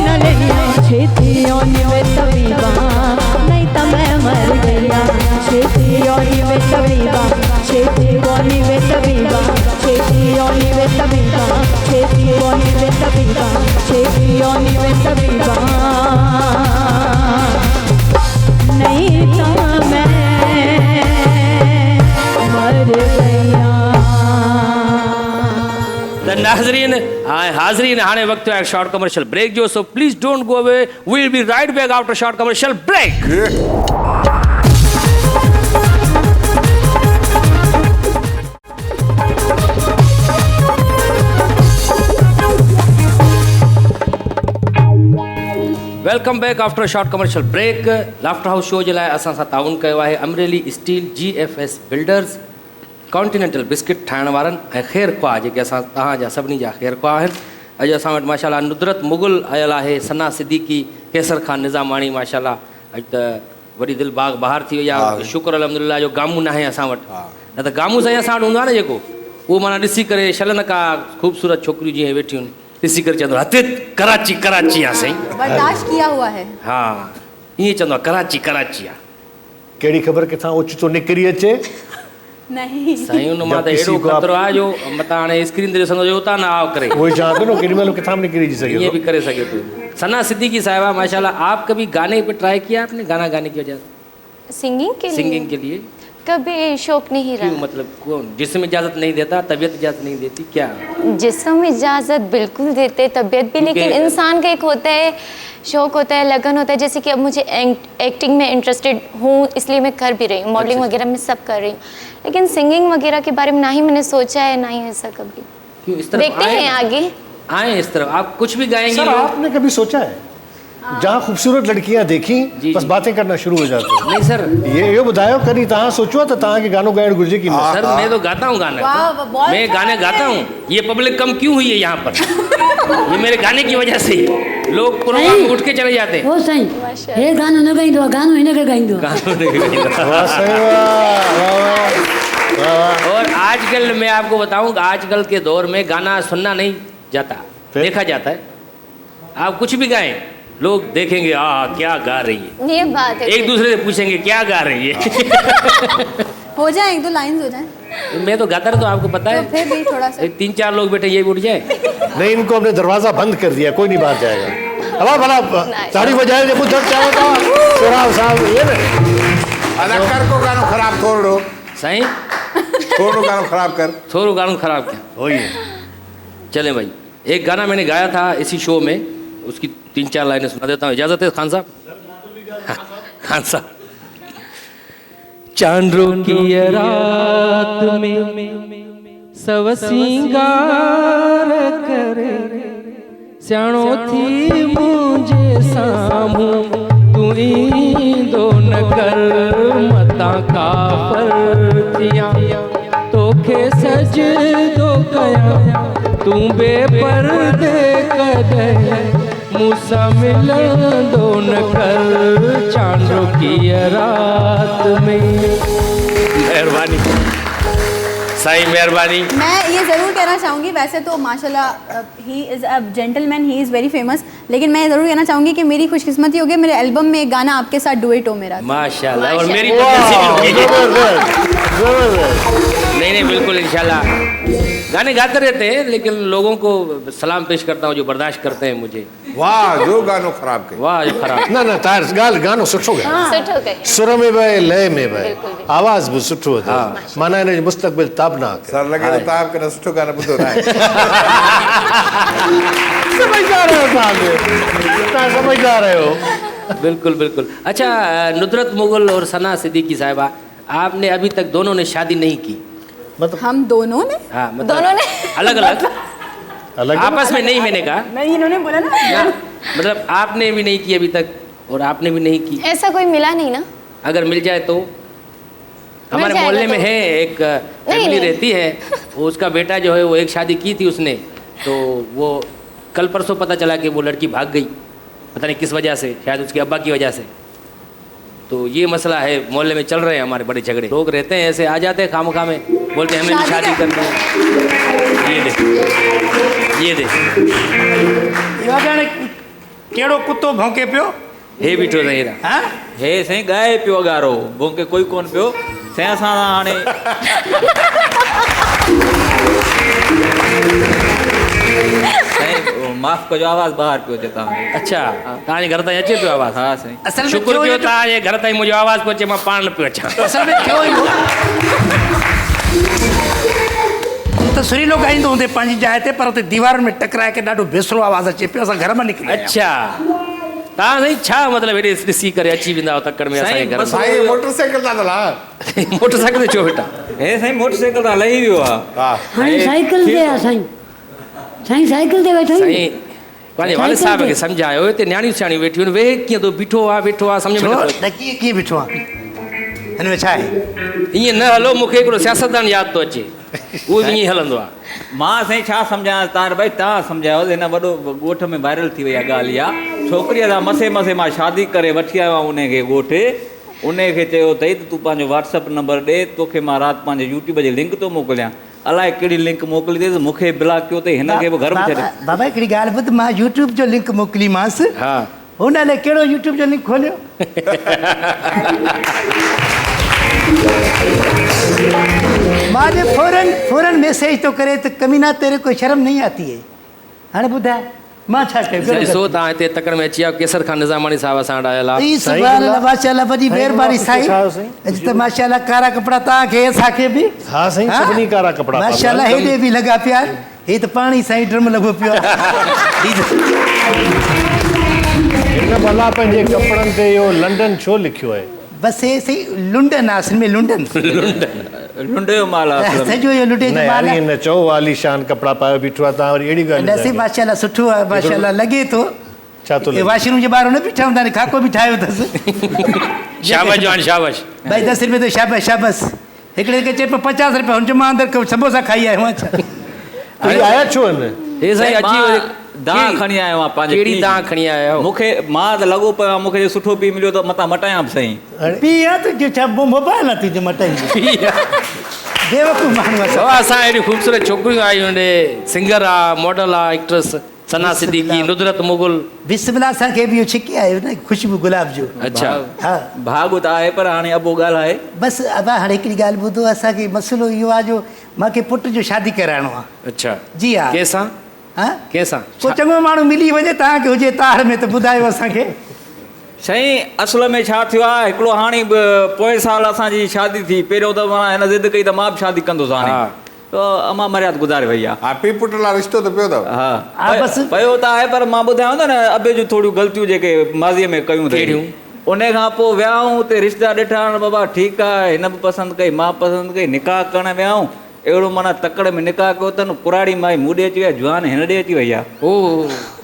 न नहीं छेती ओनी वे तबीबा नहीं तो मैं मर गईया छेती ओनी वे तबीबा छेती ओनी वे तबीबा छेती ओनी वे तबीबा छेती ओनी वे तबीबा छेती ओनी वे तबीबा नहीं तो मैं मर गईया। नाज़रीन हाज़रीन हाणे वक्त है शॉर्ट कमर्शियल ब्रेक जो so please don't go away we will be right back after short commercial break. Welcome back after short commercial break. Laughter house show जे लाइ असां सां ताउन कयो आहे Amreli steel GFS builders continental biscuit ठाहिण वारनि ऐं ख़ैर ख्वाह जेके असां तव्हांजा सभिनी जा ख़ैर ख्वाह आहिनि। अॼु असां वटि माशाल्लाह नुदरत मुग़ल आयल आहे सना सिद्दीकी कैसर ख़ान निज़ामाणी माशाल्लाह अॼु त वॾी दिलि बाग़ बहार थी वई आहे शुक्र अल्हम्दुलिल्लाह जो गामू न आहे असां वटि न त गामू साईं असां वटि हूंदो आहे न जेको उहो माना ॾिसी करे छलनि का ख़ूबसूरत छोकिरियूं जीअं वेठियूं आहिनि ॾिसी करे चवंदो हथे कराची कराची आहे साईं बर्दाश्त किया हुआ है हा ईअं चवंदो आहे कराची कराची आहे कहिड़ी ख़बर किथां ओचितो निकिरी अचे नहीं साईं उन मां त किसी एॾो को आप- ख़तरो आहे जो मतां हाणे स्क्रीन ते ॾिसंदो जो उतां न आव करे वही चवां थो न केॾी महिल किथां बि निकिरी थी सघे ये थो। भी करे सके तो सना सिद्दीकी साहिबा माशाल्लाह आप कभी गाने पे ट्राई किया आपने गाना गाने की वजह से सिंगिंग के लिए सिंगिंग के लिए कभी शौक नहीं क्यों रहा मतलब कौन जिसम इजाज़त नहीं देता तबीयत इजाज़त नहीं देती क्या जिस्म इजाज़त बिल्कुल देते तबीयत भी लेकिन क्योंकि- इंसान का एक होता है शौक होता है लगन होता है जैसे कि अब मुझे एक्टिंग में इंटरेस्टेड हूँ इसलिए मैं कर भी रही हूँ मॉडलिंग अच्छा। वगैरह में सब कर रही हूँ लेकिन सिंगिंग वगैरह के बारे में ना ही मैंने सोचा है ना ही ऐसा कभी क्यों इस तरफ देखते आए हैं ना? आगे आए इस तरफ आप कुछ भी गाएंगे सर लोग? आपने कभी सोचा है जहाँ खूबसूरत लड़कियां देखी जी, बस जी। बातें करना शुरू हो जाते नहीं सर ये यो ॿुधायो कॾहिं तव्हां सोचो त तव्हांखे गानो ॻाइण घुरिजे की न सर मैं तो गाता हूँ गाना वाह, वाह, बहुत मैं गाने अच्छा गाता है। हूँ ये पब्लिक कम क्यों हुई है यहाँ पर ये मेरे गाने की वजह से लोग प्रोग्राम में उठ के चले जाते हैं ओ साईं हे गानो न ॻाईंदो आहे गानो हिन खे ॻाईंदो आहे वाह सही वाह वाह वाह वाह। और आजकल मैं आपको बताऊं कि आजकल के दौर में गाना सुनना नहीं जाता फिर? देखा जाता है आप कुछ भी गाएं लोग देखेंगे क्या गा रही है ये बात है एक दूसरे से पूछेंगे क्या गा रही है हो जाए एक दो लाइंस हो जाए मैं तो गाता रहा तो आपको पता तो है फिर भी थोड़ा सा एक 3-4 लोग बैठे ये भी उठ जाए नहीं इनको हमने दरवाजा बंद कर दिया कोई नहीं बाहर जाएगा अब भला ताड़ी बजाए देखो जब चाहो तो सोराब साहब ये ना अदाकार को गानो खराब छोड़ दो साईं थोड़ो गानो खराब कर। थोड़ा गाना खराब क्या हो ही चले भाई। एक गाना मैंने गाया था इसी शो में, उसकी 3-4 लाइनें सुना देता हूँ, इजाज़त है खान साहब? खान साहब। चांदो की रात में सब सिंगार करे, स्याणो थी मुझे सामू तू ईंदो न कर, मता काफर थिया तोखे सजदो कया, तू बेपर्दे कदे मूसा मिलंदो न कर, चांदो की रात में। मेहरबानी साईं, मेहरबानी। मैं ये ज़रूर कहना चाहूँगी, वैसे तो माशाल्लाह he is a gentleman, he is very famous, लेकिन मैं ज़रूर कहना चाहूँगी कि मेरी खुशकिस्मती होगी मेरे एल्बम में एक गाना आपके साथ डुएट हो मेरा। माशाल्लाह। और मेरी नहीं नहीं बिल्कुल इंशाल्लाह। गाने गाते रहते हैं, लेकिन लोगों को सलाम पेश करता हूँ जो बर्दाश्त करते हैं मुझे। वाह जो गानो खराब कयो। वाह जो खराब। न न तार ॻाल्हि गानो सुठो ॻायो, सुठो कयो। सुर में बि लय में बि आवाज़ बि सुठो अथव, माना हिन जो मुस्तक़बिल ताबनाक आहे। सर लगे तो ताब करे सुठो गानो ॿुधो ना आहे। समझदार आहियो तव्हां समझदार आहियो। बिल्कुल बिल्कुल। अच्छा नुदरत मुगल और सना सिद्दीकी साहिबा, आपने अभी तक दोनों ने शादी नहीं की? मतलब हम दोनों ने? हाँ मतलब दोनों ने अलग अलग अलग आपस में नहीं, मैंने कहा नहीं, इन्होंने बोला ना। मतलब आपने भी नहीं की अभी तक और आपने भी नहीं की। ऐसा कोई मिला नहीं ना। अगर मिल जाए तो? हमारे जाएगा मोहल्ले में तो? है एक फैमिली नहीं। रहती है, वो उसका बेटा जो है वो एक शादी की थी उसने, तो वो कल परसों पता चला कि वो लड़की भाग गई, पता नहीं किस वजह से, शायद उसके अब्बा की वजह से। तो ये मसला है, मोहल्ले में चल रहे हैं हमारे बड़े झगड़े। लोग रहते हैं ऐसे, आ जाते हैं खामखा में, बोलते हैं हमें भी शादी करनी है। ये दे ये दे इहो ॼाणे कहिड़ो कुतो भौंके पियो? हे बीठो सही हा हे साईं गाए पियो अगारो, भौंके कोई कोन पियो साईं। असां हाणे साईं माफ़ कजो, आवाज़ ॿाहिरि पियो अचे तव्हां। अच्छा तव्हांजे घर ताईं अचे पियो आवाज़? हा साईं। असल में शुक्र थियो पियो इहो- तव्हांजे घर ताईं मुंहिंजो आवाज़ पियो अचे, मां पाण न पियो अचां। असल में थियो इहो त सुरीलो ॻाईंदो हूंदे पंहिंजी जाइ ते, पर हुते दीवारुनि में टकराए के ॾाढो बेसरो आवाज़ अचे पियो, असां घर मां निकिरी आया। अच्छा तव्हां साईं छा मतिलबु हेॾे ॾिसी करे अची वेंदा आहियो तकड़ में असांजे घर में? साईं मोटरसाइकिल था हला। मोटरसाइकिल ते छो बेटा? हे साईं मोटरसाइकिल तां लही वियो आहे। हा हाणे साइकिल ते आहे साईं, साईं साइकिल ते वेठो आहियूं। साईं पंहिंजे वालिद साहिब खे सम्झायो, हिते न्याणियूं सियाणियूं वेठियूं आहिनि, वेह कीअं थो बीठो आहे सम्झ में नथो अचे। कीअं बीठो आहे हिन में छा आहे? ईअं न हलो, मूंखे हिकिड़ो सियासतदान यादि थो अचे, उहो बि ईअं हलंदो आहे। मां साईं छा सम्झां तव्हां भाई, तव्हां सम्झायो हिन वॾो ॻोठ में वायरल थी वई आहे ॻाल्हि इहा। छोकिरीअ सां मसे मसे मां शादी करे वठी आयो आहियां उनखे ॻोठु, उनखे चयो अथई त तूं पंहिंजो व्हाट्सअप नंबर ॾे, तोखे मां राति पंहिंजे यूट्यूब जी लिंक थो मोकिलियां। अलाए कहिड़ी लिंक मोकिली अथई, मूंखे ब्लॉक कयो अथई, हिन खे बि घर में छॾे। बाबा हिकिड़ी ॻाल्हि ॿुध, मां यूट्यूब जो लिंक मोकिलीमांसि, हा हुन लाइ कहिड़ो यूट्यूब जो लिंक खोलियो? मां जो फौरन मैसेज थो करे त कमीना तेरे को शर्म नहीं आती है। हाणे ॿुधाए मां छा कयो? सो तव्हां हिते तकड़ में अची विया, केसर खान निज़ामानी साहिब सां वटि आयल आहे। ई सुभाणे अल्लाह, माशाअल्लाह, वॾी महिरबानी साईं। अॼु त माशाअल्लाह कारा कपिड़ा तव्हांखे, असांखे बि। हा साईं, सभिनी कारा कपिड़ा पाता। माशाअल्लाह हेॾे बि लॻा पिया आहिनि, हे त पाणी साईं ड्रम लॻो पियो आहे। हिन भला पंहिंजे कपिड़नि ते इहो लंडन छो लिखियो आहे? बसि हे सही लुंडन आहे, असल में लुंडन। लुंड जो माल आहे। सॼो इहो लुंडे जो न माल यानी आहे। न चओ आलीशान कपिड़ा पायो बीठो आहे, तव्हां वरी अहिड़ी ॻाल्हि नसीब था माशाअल्लाह सुठो आहे, माशाअल्लाह लॻे थो। छा थो लॻे? वाशरूम जे ॿाहिरि न बीठा हूंदा आहिनि, खाको बि ठाहियो अथसि। शाबाश जवान शाबाश। भाई 10 रुपये तो शाबाश शाबाश। हिकिड़े खे चए पियो 50 रुपया, हुन चयो मां अंदरि समोसा खाई आयो आहियां। अरे आया छो आहिनि? हे साईं अची वञे। दां खणी आयो आहियां पंहिंजे। कहिड़ी दां खणी आया आहियो? मूंखे मां त लॻो पियो आहे, मूंखे सुठो पी मिलियो त मतां मटायां बि साईं। पीउ आहे तुंहिंजो छा मोबाइल आहे तुंहिंजो मटाईंदो? बेवकूफ़ माण्हू आहे। बाबा असां हेॾियूं ख़ूबसूरत छोकिरियूं आयूं आहिनि, सिंगर आहे, मॉडल आहे, एक्ट्रेस सना सिद्दीकी, नुदरत मुगल। बिस्मिल्लाह, असांखे बि इहो छिके आयो न, ख़ुशबू गुलाब जो। अच्छा हा भाॻ त आहे, पर हाणे अबो ॻाल्हि आहे। बसि अबा हाणे हिकिड़ी ॻाल्हि ॿुधो, असांखे मसइलो इहो आहे जो मूंखे पुट जो शादी कराइणो आहे। अच्छा जी हा। कंहिंसां? हा कंहिंसां? को चङो माण्हू मिली वञे तव्हांखे हुजे तार में त ॿुधायो असांखे। साईं असल में छा थियो आहे हिकिड़ो हाणे पोएं साल असांजी शादी थी पहिरियों त मां हिन ज़िद कई त मां बि शादी कंदुसि हाणे त अमा मर्याद गुज़ारे वई आहे हा पीउ पुट लाइ रिश्तो त पियो अथव हा पियो त आहे पर मां ॿुधायांव थो न अबे जूं थोरियूं ग़लतियूं जेके माज़ीअ में कयूं अथई उन खां पोइ वियाऊं उते रिश्ता ॾिठा बाबा ठीकु आहे हिन बि पसंदि कई मां पसंदि कई निकाह करणु वियाऊं अहिड़ो माना तकड़े में निकाह कयो अथनि कुराड़ी माई मूं ॾे अची वई आहे जवान हिन ॾे अची वई आहे ओ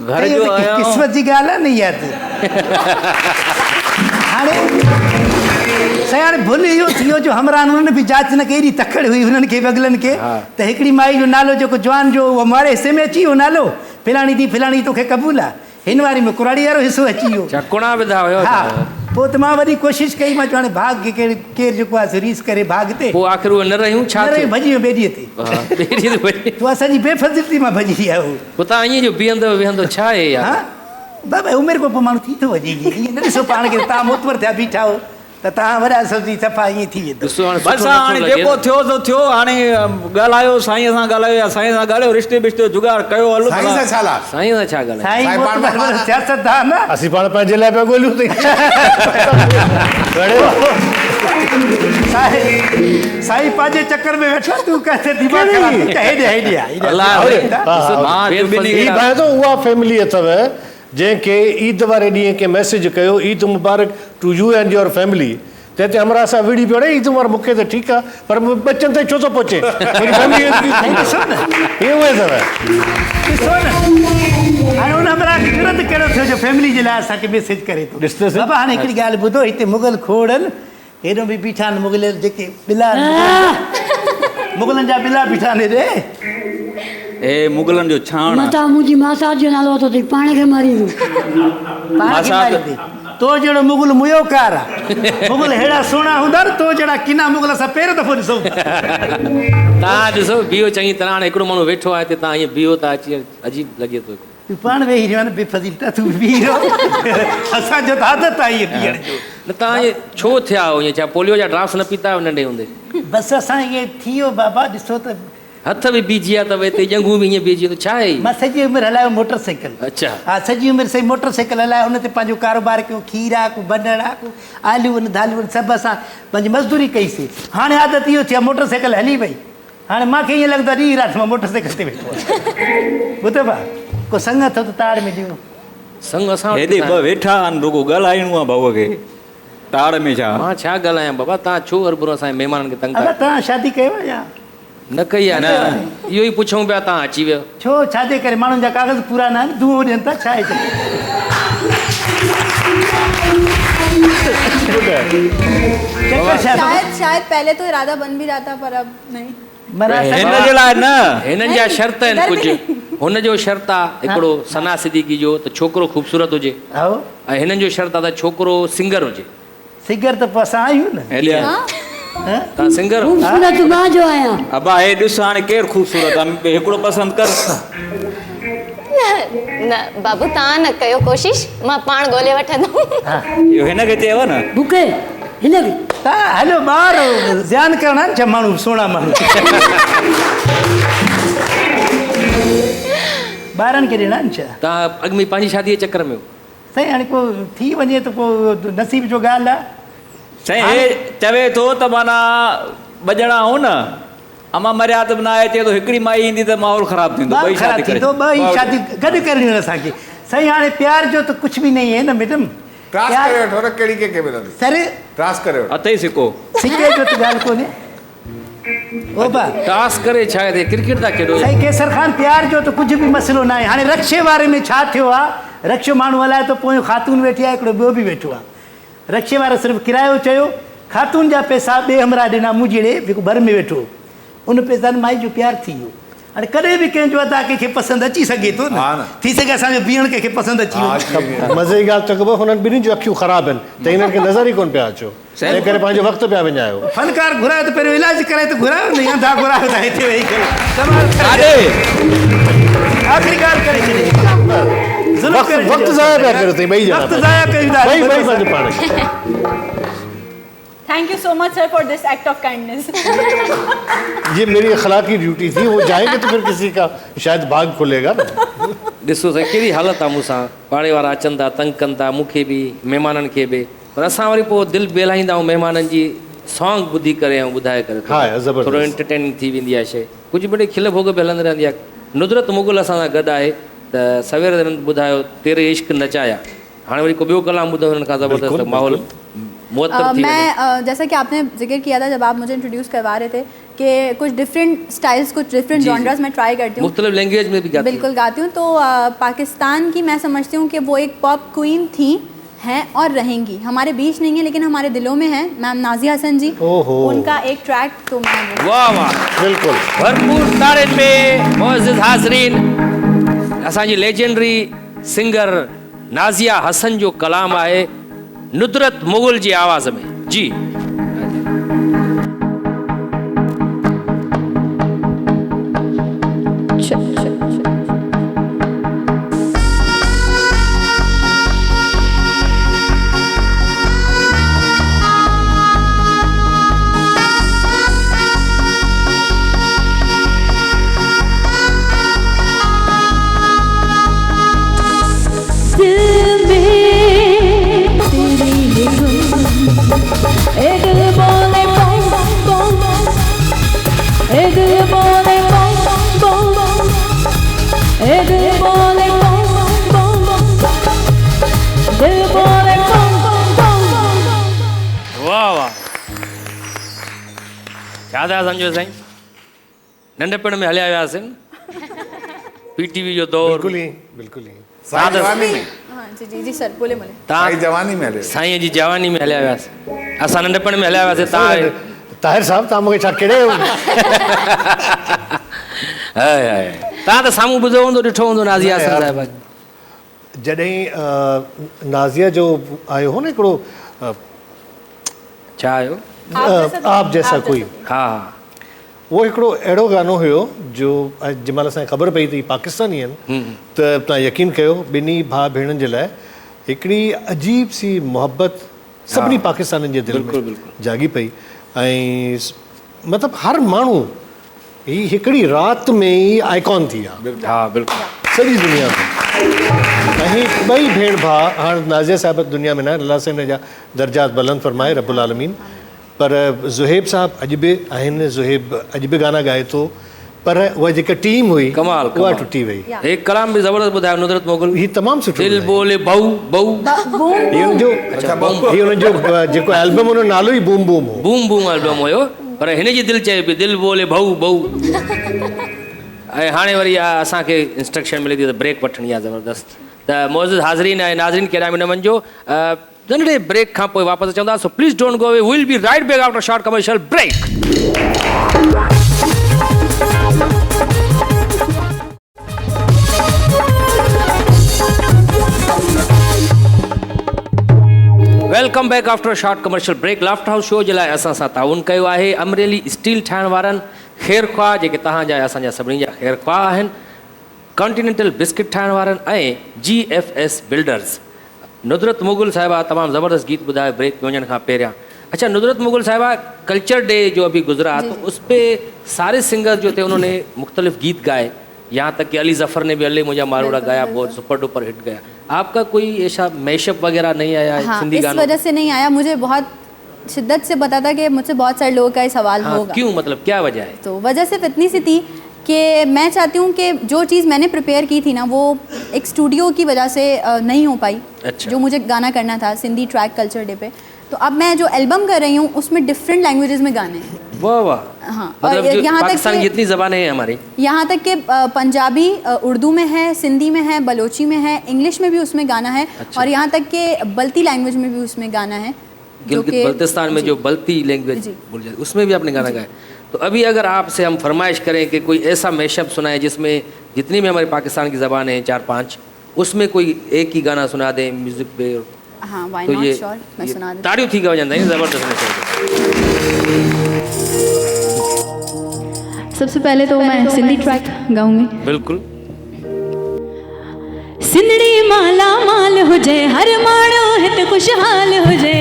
घर जो आहियां क़िस्मत जी ॻाल्हि आहे न इहा त हाणे साईं हाणे भुल इहो थी वियो जो हमरान उन्हनि बि जांच न कई एॾी तकड़ हुई हुननि खे बगलनि खे त हिकिड़ी माई जो नालो जेको जवान जो उहो मारे हिसे में अची वियो नालो फिलाणी थी फिलाणी तोखे क़बूल आहे हिन वारी में कुराड़ी वारो हिसो अची वियो चकुणा विधा हुयो हा पोइ त मां वरी कोशिशि कई मां चयो हाणे भाग खे केरु जेको आहे रीस करे भाग ते पोइ आख़िर उहे न रहियूं छा थियो भॼी वियो ॿेड़ीअ ते तूं असांजी बेफ़ज़िलती मां भॼी विया हो पोइ तव्हां ईअं जो बीहंदो वेहंदो छा आहे यार हा बाबा उमिरि खां पोइ माण्हू थी थो वञे ईअं न ॾिसो पाण खे तव्हां मोतवर थिया बीठा हो त तव्हां वॾा सब्जी सफ़ा ईअं थी वेंदो बसि हाणे जेको थियो सो थियो हाणे ॻाल्हायो साईं सां ॻाल्हायो या साईं सां ॻाल्हायो रिश्ते बिश्ते जुगाड़ कयो हलो साईं सां छा ला साईं सां छा ॻाल्हाए साईं सियासतदान न असीं पाण पंहिंजे लाइ पिया ॻोल्हियूं साईं पंहिंजे चक्कर में वेठो तूं किथे दिमाग़ ख़राब उहा फैमिली अथव जंहिंखे ईद वारे ॾींहं के मैसेज कयो Eid Mubarak to you and your family त हिते हमरा सां विड़ी पियो ईद मुबारक मूंखे त ठीकु आहे पर बचनि ताईं छो थो पहुचे हाणे उन हमरा तुरंत कहिड़ो थियो जो फैमिली जे लाइ असांखे मैसेज करे थो बाबा हाणे हिकिड़ी ॻाल्हि ॿुधो हिते मुगल खोड़नि हेॾो बि बीठा आहिनि मुगल जेके बिला मुगलनि जा बिला बीठा आहिनि हेॾे ए मुगलनि जो छाण मता मुंहिंजी मासा जो नालो वरितो अथई पाण खे मारी तो जहिड़ो मुगल मुयोकार आहे मुगल अहिड़ा सुहिणा हूंदा न तो जहिड़ा किना मुगल असां पहिरियों दफ़ो ॾिसूं तव्हां ॾिसो बीहो चङी तरह हाणे हिकिड़ो माण्हू वेठो आहे हिते तव्हां ईअं बीहो था अची अजीब लॻे थो तूं पाण वेही रहियो न बेफ़ज़ील तूं बीह असांजो त आदत आहे इहा पीअण जो न तव्हां ईअं छो थिया हो ईअं छा पोलियो जा ड्राप्स न पीता आहियो नंढे हूंदे बसि असां ईअं थी वियो बाबा ॾिसो त हथ बि बीजी आहे त हिते ॼंगूं बि ईअं बीजी त छा आहे मां सॼी उमिरि हलायो मोटर साइकिल अच्छा हा सॼी उमिरि सही मोटर साइकिल हलायो हुन ते पंहिंजो कारोबार कयो खीरा को बडड़ा को आलू आहिनि दालियूं आहिनि सभु असां पंहिंजी मज़दूरी कईसीं हाणे आदत इहो थी आहे मोटर साइकिल हली वई हाणे मूंखे ईअं लॻंदो आहे ॾींहुं राति मां मोटर साइकिल ते वेठो आहियां ॿुधो भाउ को संग अथव त ताड़ में ॾियो संग असां हेॾे ॿ वेठा आहिनि रुॻो ॻाल्हाइणो आहे भाऊ खे ताड़ में छा मां छा ॻाल्हायां बाबा तव्हां छो हरबुरो असांजे महिमाननि खे तंग अगरि तव्हां शादी कयो आहे या न कई आहे न इहो ई पुछूं पिया तव्हां अची वियो छो छाजे करे माण्हुनि जा कागज़ पूरा न आहिनि धुओं ॾियनि था छा आहे शायद पहले तो इरादा बन भी रहा था पर अब नहीं हिन जे लाइ न हिननि जा शर्त आहिनि कुझु हुनजो शर्त आहे हिकिड़ो सना सिद्दीकी जो त छोकिरो ख़ूबसूरत हुजे ऐं हिननि जो शर्त आहे त छोकिरो सिंगर हुजे सिंगर त पोइ असां आहियूं न तव्हां सिंगर खूबसूरत मां जो आहियां अबा हे ॾिस हाणे केरु ख़ूबसूरत आहे हिकिड़ो पसंदि कर न बाबू तव्हां न कयो कोशिश मां पाण ॻोल्हे वठंदमि इहो हिनखे चयव न बुके हिनखे तव्हां हलो ॿार ध्यानु करणा छा माण्हू सुहिणा माण्हू ॿारनि खे ॾियणा छा तव्हां अॻु में पंहिंजी शादीअ जे चकर में साईं हाणे पोइ थी वञे त पोइ नसीब जो ॻाल्हि आहे साईं हे चवे थो त माना ॿ ॼणा हो न अमा मर्याद बि न आहे चए थो हिकिड़ी माई ईंदी त माहौल ख़राबु थींदो ॿई शादी करे ॿई शादी गॾु करणी असांखे साईं हाणे प्यार जो त कुझु बि न आहे न मैडम ट्रास करे वठो न कहिड़ी कंहिंखे मिलंदी सर ट्रास करे वठो अथई सिको सिके जो त ॻाल्हि कोन्हे ओ बा टास करे छा आहे क्रिकेट था खेॾो साईं केसर खान प्यार जो त कुझु बि मसइलो न आहे हाणे रक्षे वारे में छा थियो आहे रक्षो माण्हू हलाए थो पोइ ख़ातून वेठी आहे हिकिड़ो ॿियो बि वेठो आहे रक्षे वारो सिर्फ़ु किरायो चयो ख़ातून जा पैसा ॿिए हमरा ॾिना मूं जहिड़े जेको घर में वेठो उन पैसनि माई जो प्यारु थी वियो हाणे कॾहिं बि कंहिंजो अदा कंहिंखे पसंदि अची सघे थो न थी सॻे असांजो बीहण कंहिंखे पसंदि अची वियो मज़े जी ॻाल्हि त कबो हुननि ॿिन्हिनि जूं अखियूं ख़राबु आहिनि त हिननि खे नज़र ई कोन पिया अचो तंहिं करे पंहिंजो वक़्तु पिया विञायो फनकार घुरायो त पहिरियों इलाज कराए त घुरायो न या था घुरायो त हिते वेही करे आख़िरी ॻाल्हि करे छॾी वक़्तु ज़ाया पिया कयो अथई ॿई ॼणा वक़्तु ज़ाया कयूं था ॿई पंहिंजे पाण खे thank you so much sir for this act of kindness. ये मेरी अखलाकी ड्यूटी थी, वो जाएंगे तो फिर किसी का शायद भाग खुलेगा ना। ॾिसो साईं कहिड़ी हालत आहे मूंसां, पाड़े वारा अचनि था तंग कनि था मूंखे बि महिमाननि खे बि, पर असां वरी पोइ दिलि बहिलाईंदा आहियूं महिमाननि जी सॉन्ग ॿुधी करे ऐं ॿुधाए करे हा ज़बरदस्त। थोरो एंटरटेनिंग थी वेंदी आहे शइ, कुझु बि खिल भोग बि हलंदी रहंदी आहे। नुदरत मुगल असां सां गॾु आहे, त सवेर ॿुधायो तेरे इश्क नचाया, हाणे वरी को ॿियो कलाम ॿुधो हुननि खां ज़बरदस्त माहौल मुअत्तर थी मैं जैसा कि आपने जिक्र किया था जब आप मुझे इंट्रोड्यूस करवा रहे थे कि कुछ डिफरेंट स्टाइल्स, कुछ डिफरेंट जॉनर्स मैं ट्राई करती हूँ, मुख्तलिफ लैंग्वेज में भी गाती हूँ। बिल्कुल गाती हूँ। तो पाकिस्तान की मैं समझती हूँ कि वो एक पॉप क्वीन थी, हैं और रहेंगी, हमारे बीच नहीं है लेकिन हमारे दिलों में है, मैम नाजिया हसन जी। उनका एक ट्रैक तो मैं वाह वाह बिल्कुल भरपूर तारीफ़ में मुअज़्ज़िज़ हाज़रीन, असांजी लेजेंडरी सिंगर नाज़िया हसन जो कलाम आहे नुदरत मुगल जी आवाज़ में। जी याद आहे सम्झो साईं, नंढपण में हलिया वियासीं PTV जो दौर, बिल्कुल ही साईं जवानी में, हाँ जी जी जी सर बोले बोले साईं जवानी में हले, साईं जी जवानी में हलिया वियासीं, असां नंढपण में हलिया वियासीं। ताहिर साहब तव्हां मूंखे छा कहिड़े तव्हां त साम्हूं ॿुधो हूंदो, ॾिठो हूंदो नाज़िया हसन साहिबा जॾहिं नाज़िया जो आयो हो न हिकिड़ो छा आयो आप जैसा कोई, हा वो हिकिड़ो अहिड़ो गानो हुयो जो जंहिं महिल असांखे ख़बर पई त हीअ पाकिस्तानी आहिनि त तव्हां यकीन कयो ॿिन्ही भाउ भेणनि जे लाइ हिकिड़ी अजीब सी मुहबत सभिनी पाकिस्तानियुनि जे दिलि में जागी पई ऐं मतिलबु हर माण्हू ही हिकिड़ी राति में ई आइकॉन थी आहे। हा बिल्कुलु सॼी दुनिया में। ऐं ॿई भेण भाउ, हाणे नाज़िया साहिब दुनिया में न, अलाह से हिन जा दर्जात बुलंद फरमाए रब्बुल आलमीन, पर ज़ुहेब साहब अॼु बि आहिनि, ज़ुहेब अॼु बि गाना ॻाए थो, पर उहा जेका टीम हुई कमाल उहा टुटी वई। एक कलाम बि ज़बरदस्त ॿुधायो नुदरत मुगल, ही तमामु सुठो दिल बोले बहू बहू, हीअ हुनजो जेको एल्बम हुनजो नालो ई बूम बूम हो, बूम बूम एल्बम हुयो, पर हिन जी दिलि चए पई दिल बोले बहू बहू। ऐं हाणे वरी असांखे इंस्ट्रक्शन मिले थी त ब्रेक वठणी आहे ज़बरदस्त, त मुअज़्ज़िज़ हाज़रीन ऐं नाज़रीन केॾा बि न वञिजो, नंढड़े ब्रेक खां पोइ वापसि अचूं था, so please don't go away, we will be right back after short commercial break. Welcome back after short commercial break. Laughter house show जे लाइ असां सां ताउन कयो आहे अमरेली स्टील ठाहिण वारनि ख़ैर ख्वाह, जेके तव्हांजा असांजा सभिनी जा ख़ैर ख्वाह आहिनि, कॉन्टिनेंटल बिस्किट ठाहिण वारनि ऐं GFS बिल्डर्स। नुदरत मुगल साहिबा तमामु ज़बरदस्त गीत ॿुधायो ब्रेक में वञण खां पहिरियां। अच्छा नुदरत मुगल साहिबा, कल्चर डे जो अभी गुजरा तो उस पर सारे सिंगर जो थे उन्होंने मुख्तलिफ गीत गाए, यहाँ तक कि अली ज़फ़र ने भी अल्ले मुझा मारोड़ा गाया, बहुत सुपर डुपर हिट गया। आपका कोई ऐसा मैशअप वगैरह नहीं आया है? हाँ, सिंधी इस गानों वजह से नहीं आया, मुझे बहुत शिद्दत से पता था कि मुझसे बहुत सारे लोगों का ये सवाल हाँ, होगा। क्यों, मतलब क्या वजह है? तो वजह सिर्फ इतनी सी थी कि मैं चाहती हूँ कि जो चीज़ मैंने प्रिपेयर की थी ना वो एक स्टूडियो की वजह से नहीं हो पाई। अच्छा। जो मुझे गाना करना था सिंधी ट्रैक कल्चर डे पे, तो अब मैं जो एल्बम कर रही हूँ उसमें डिफरेंट लैंग्वेजेस में गाने हैं। वाह वाह। हाँ, मतलब और जो यहाँ तक पाकिस्तान की कि जितनी ज़बानें हैं हमारी, यहाँ तक कि पंजाबी उर्दू में है, सिंधी में है, बलोची में है, इंग्लिश में भी उसमें गाना है। अच्छा। और यहाँ तक कि बल्ती लैंग्वेज में भी उसमें गाना है। गिलगित बल्तिस्तान में जो बल्ती लैंग्वेज बोल जाती उसमें भी आपने गाना गाया। तो अभी अगर आपसे हम फरमाइश करें कि कोई ऐसा मैशअप सुनाए जिसमें जितनी भी हमारे पाकिस्तान की ज़बानें हैं 4-5, उसमें कोई एक ही गाना सुना दें म्यूज़िक पे। हाँ, व्हाई तो नॉट, ये श्योर, मैं सुना देती ताड़ियों थी का वजह नहीं, ज़बरदस्त मैशअप। सबसे पहले तो मैं सिंधी ट्रैक गाऊंगी। बिल्कुल। सिंधड़ी माला माल हुजे, हर माण्हू हिते खुशहाल हुजे।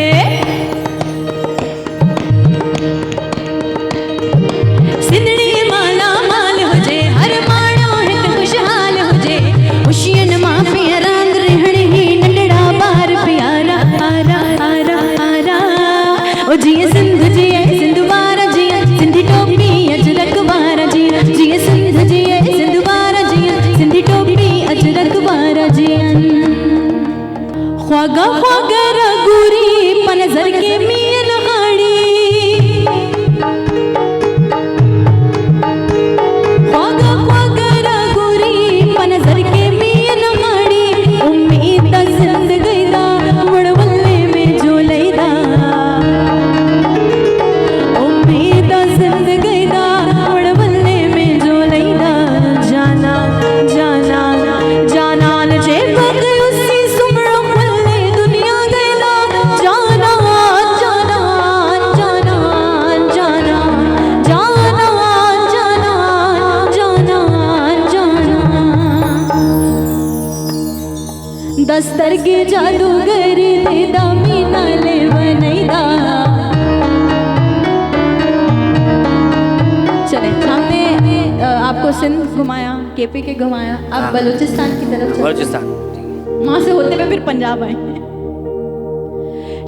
ख्वागा ख्वागा रगुरी पनजर के मियन गाड़ी ख्वागा ख्वागा रगुरी पनजर के मियन गाड़ी उम्मीद जिंदगी दा वड़वल्ले में जो लैदा उम्मीद जिंदगी दा वड़वल्ले में जो लैदा जाना जाना जाना न जे वक्त उसी सुमरो खल्ले दुनिया गैला जाना जाना जाना जाना जाना जाना जाना जाना दस्तर के जादूगर दे दामी नाले बनैदा चले हमने आपको सिंध घुमाया केपी के घुमाया अब बलूचिस्तान की तरफ चले बलूचिस्तान वहां से होते हुए फिर पंजाब आए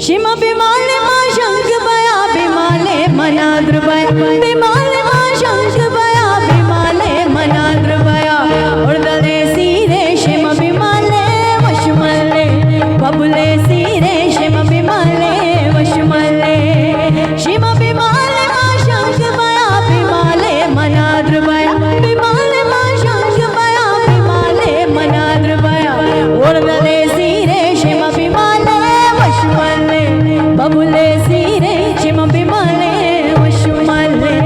शिमा बिमाले मां शंख बया बिमाले मनाद्र बया बिमाले मां शंख बया बिमाले मनाद्र बया उर्दले सीरे शिमा बिमाले वशमले बबुले सीरे शिमा बिमाले वशमले शिमा बिमाले मां शंख बया बिमाले मनाद्र बया बिमाले मां शंख बया बिमाले मनाद्र बया उर्दले सीरे शिमा बिमाले वशमले बबुले सीरे शिमा बिमाले वशमले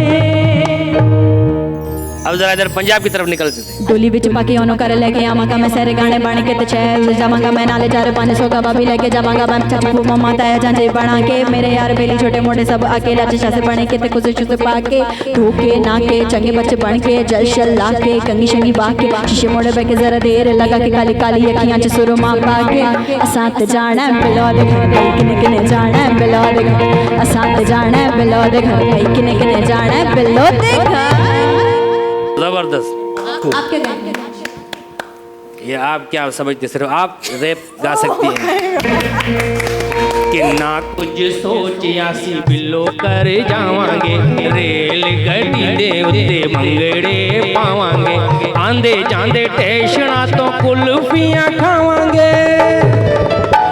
अब जरा इधर पंजाब की तरफ निकलते थे डोली बिच पाके ओनो कर लेके आवांगा मैं सारे गाने बाणी के चैल जावांगा मैं नाले चार पांच सौ का बाबी लेके जावांगा मैं चप्पू मम्मा ताया जांजे बना के मेरे यार बेली छोटे मोटे सब आके राजा से बने के कुछ से पाके धोके नाके चंगे बच्चे बन के जल शल लाके कंगी शंगी बाके शीशे मोड़े बैके जरा देर लगा के काली काली अखियां च सुरमा पाके असात जाना बिलो दे घर किने किने जाना बिलो दे घर असात जाना बिलो दे घर किने किने जाना बिलो दे घर जबरदस्त आपके गाने ये आप क्या समझते, सिर्फ आप रैप गा सकती हैं कि ना कुछ सोचिया सी बिलो कर जावांगे रेल गड्डी दे उत्ते मंगड़े पावांगे आंदे जांदे टेशना तो कुल्फियां खावांगे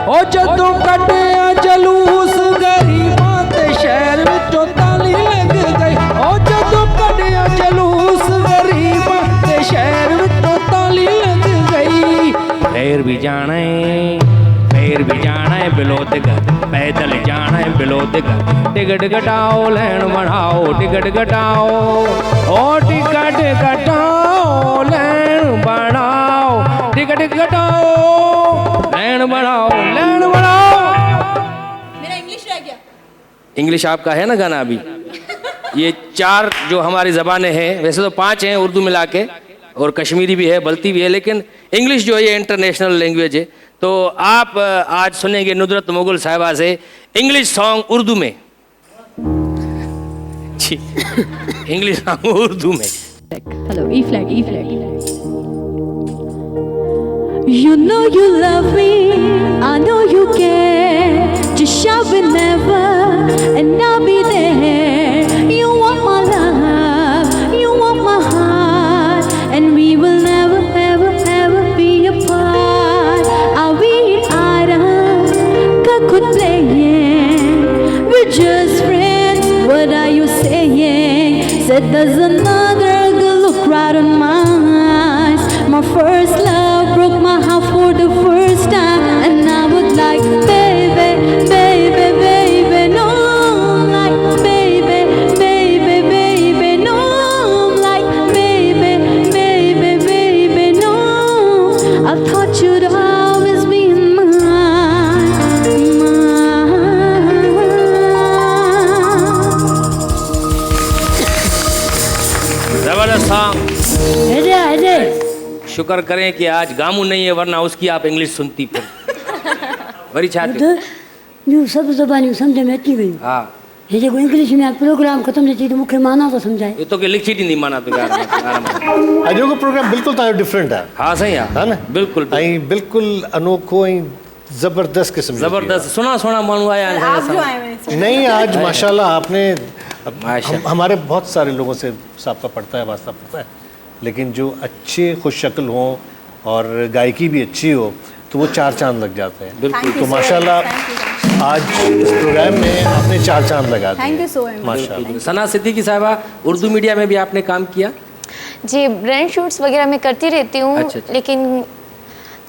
ओ जदों कटिया जलूस गरीबां ते शहर विचों ताली लग गई ओ जदों कटिया जलूस गरीबां ते शहर विचों ताली लग गई फिर भी जाना है बिलोद घर पैदल जाना है बिलोद घर टिकट घटाओ लैन बढ़ाओ टिकट घटाओ ओ टिकट घटाओ लैन बढ़ाओ टिकट घटाओ लैन बढ़ाओ लैन बढ़ाओ। मेरा इंग्लिश रह गया। इंग्लिश आपका है ना गाना अभी ये 4 जो हमारी ज़बानें हैं, वैसे तो 5 हैं उर्दू मिला के और कश्मीरी भी है बल्ती भी है, लेकिन इंग्लिश जो है ये इंटरनेशनल लैंग्वेज है। तो आप आज सुनेंगे नुदरत मुगल साहिबा से इंग्लिश सॉन्ग उर्दू में। जी इंग्लिश सॉन्ग उर्दू में। Hello, E flat, E flat. You know you love me, I know you care. Just shout whenever, and I'll be there. You want my love, you want my heart, and we will never, ever, ever be apart. Are we Aram? Could playing? We're just friends. What are you saying? Said there's another girl look right on my eyes. My first love broke my heart for the first time, and I would like, baby, baby, baby, no, like, baby, baby, baby, no, like, baby, baby, baby, no. I thought you'd always be mine, जबरदस्त song. अरे शुक्र करें कि आज गामू नहीं है, वरना उसकी आप इंग्लिश सुनती फिर वरी छा थियो। न्यू सब ज़बानियूं सम्झ में अची वियूं। हाँ हे जेको इंग्लिश में प्रोग्राम ख़त्म थी तो मूंखे माना तो सम्झाए। ये तो के लिखी ॾींदी माना तो यार आराम अॼु जो प्रोग्राम बिल्कुलु तव्हांजो डिफरेंट आहे। हाँ सही है हा न बिल्कुल ऐं बिल्कुलु अनोखो ऐं ज़बरदस्त क़िस्म जो जबरदस्त सुना सुना मानू आया है आप जो ऐसा। आए हुए नहीं आज माशाल्लाह आपने माशाल्लाह। हमारे बहुत सारे लोगों से साबका पड़ता है वास्ता पड़ता है, लेकिन जो अच्छे खुश शक्ल हों और गायकी भी अच्छी हो तो वो 4 चांद लग जाते हैं। Thank you तो so माशाल्लाह much. Thank you. आज इस प्रोग्राम में आपने 4 चांद लगा दिए। Thank you so much. माशाल्लाह। सना सिद्दीकी साहिबा, उर्दू मीडिया में भी आपने काम किया? जी, ब्रांड शूट्स वगैरह मैं करती रहती हूँ, अच्छा, अच्छा। लेकिन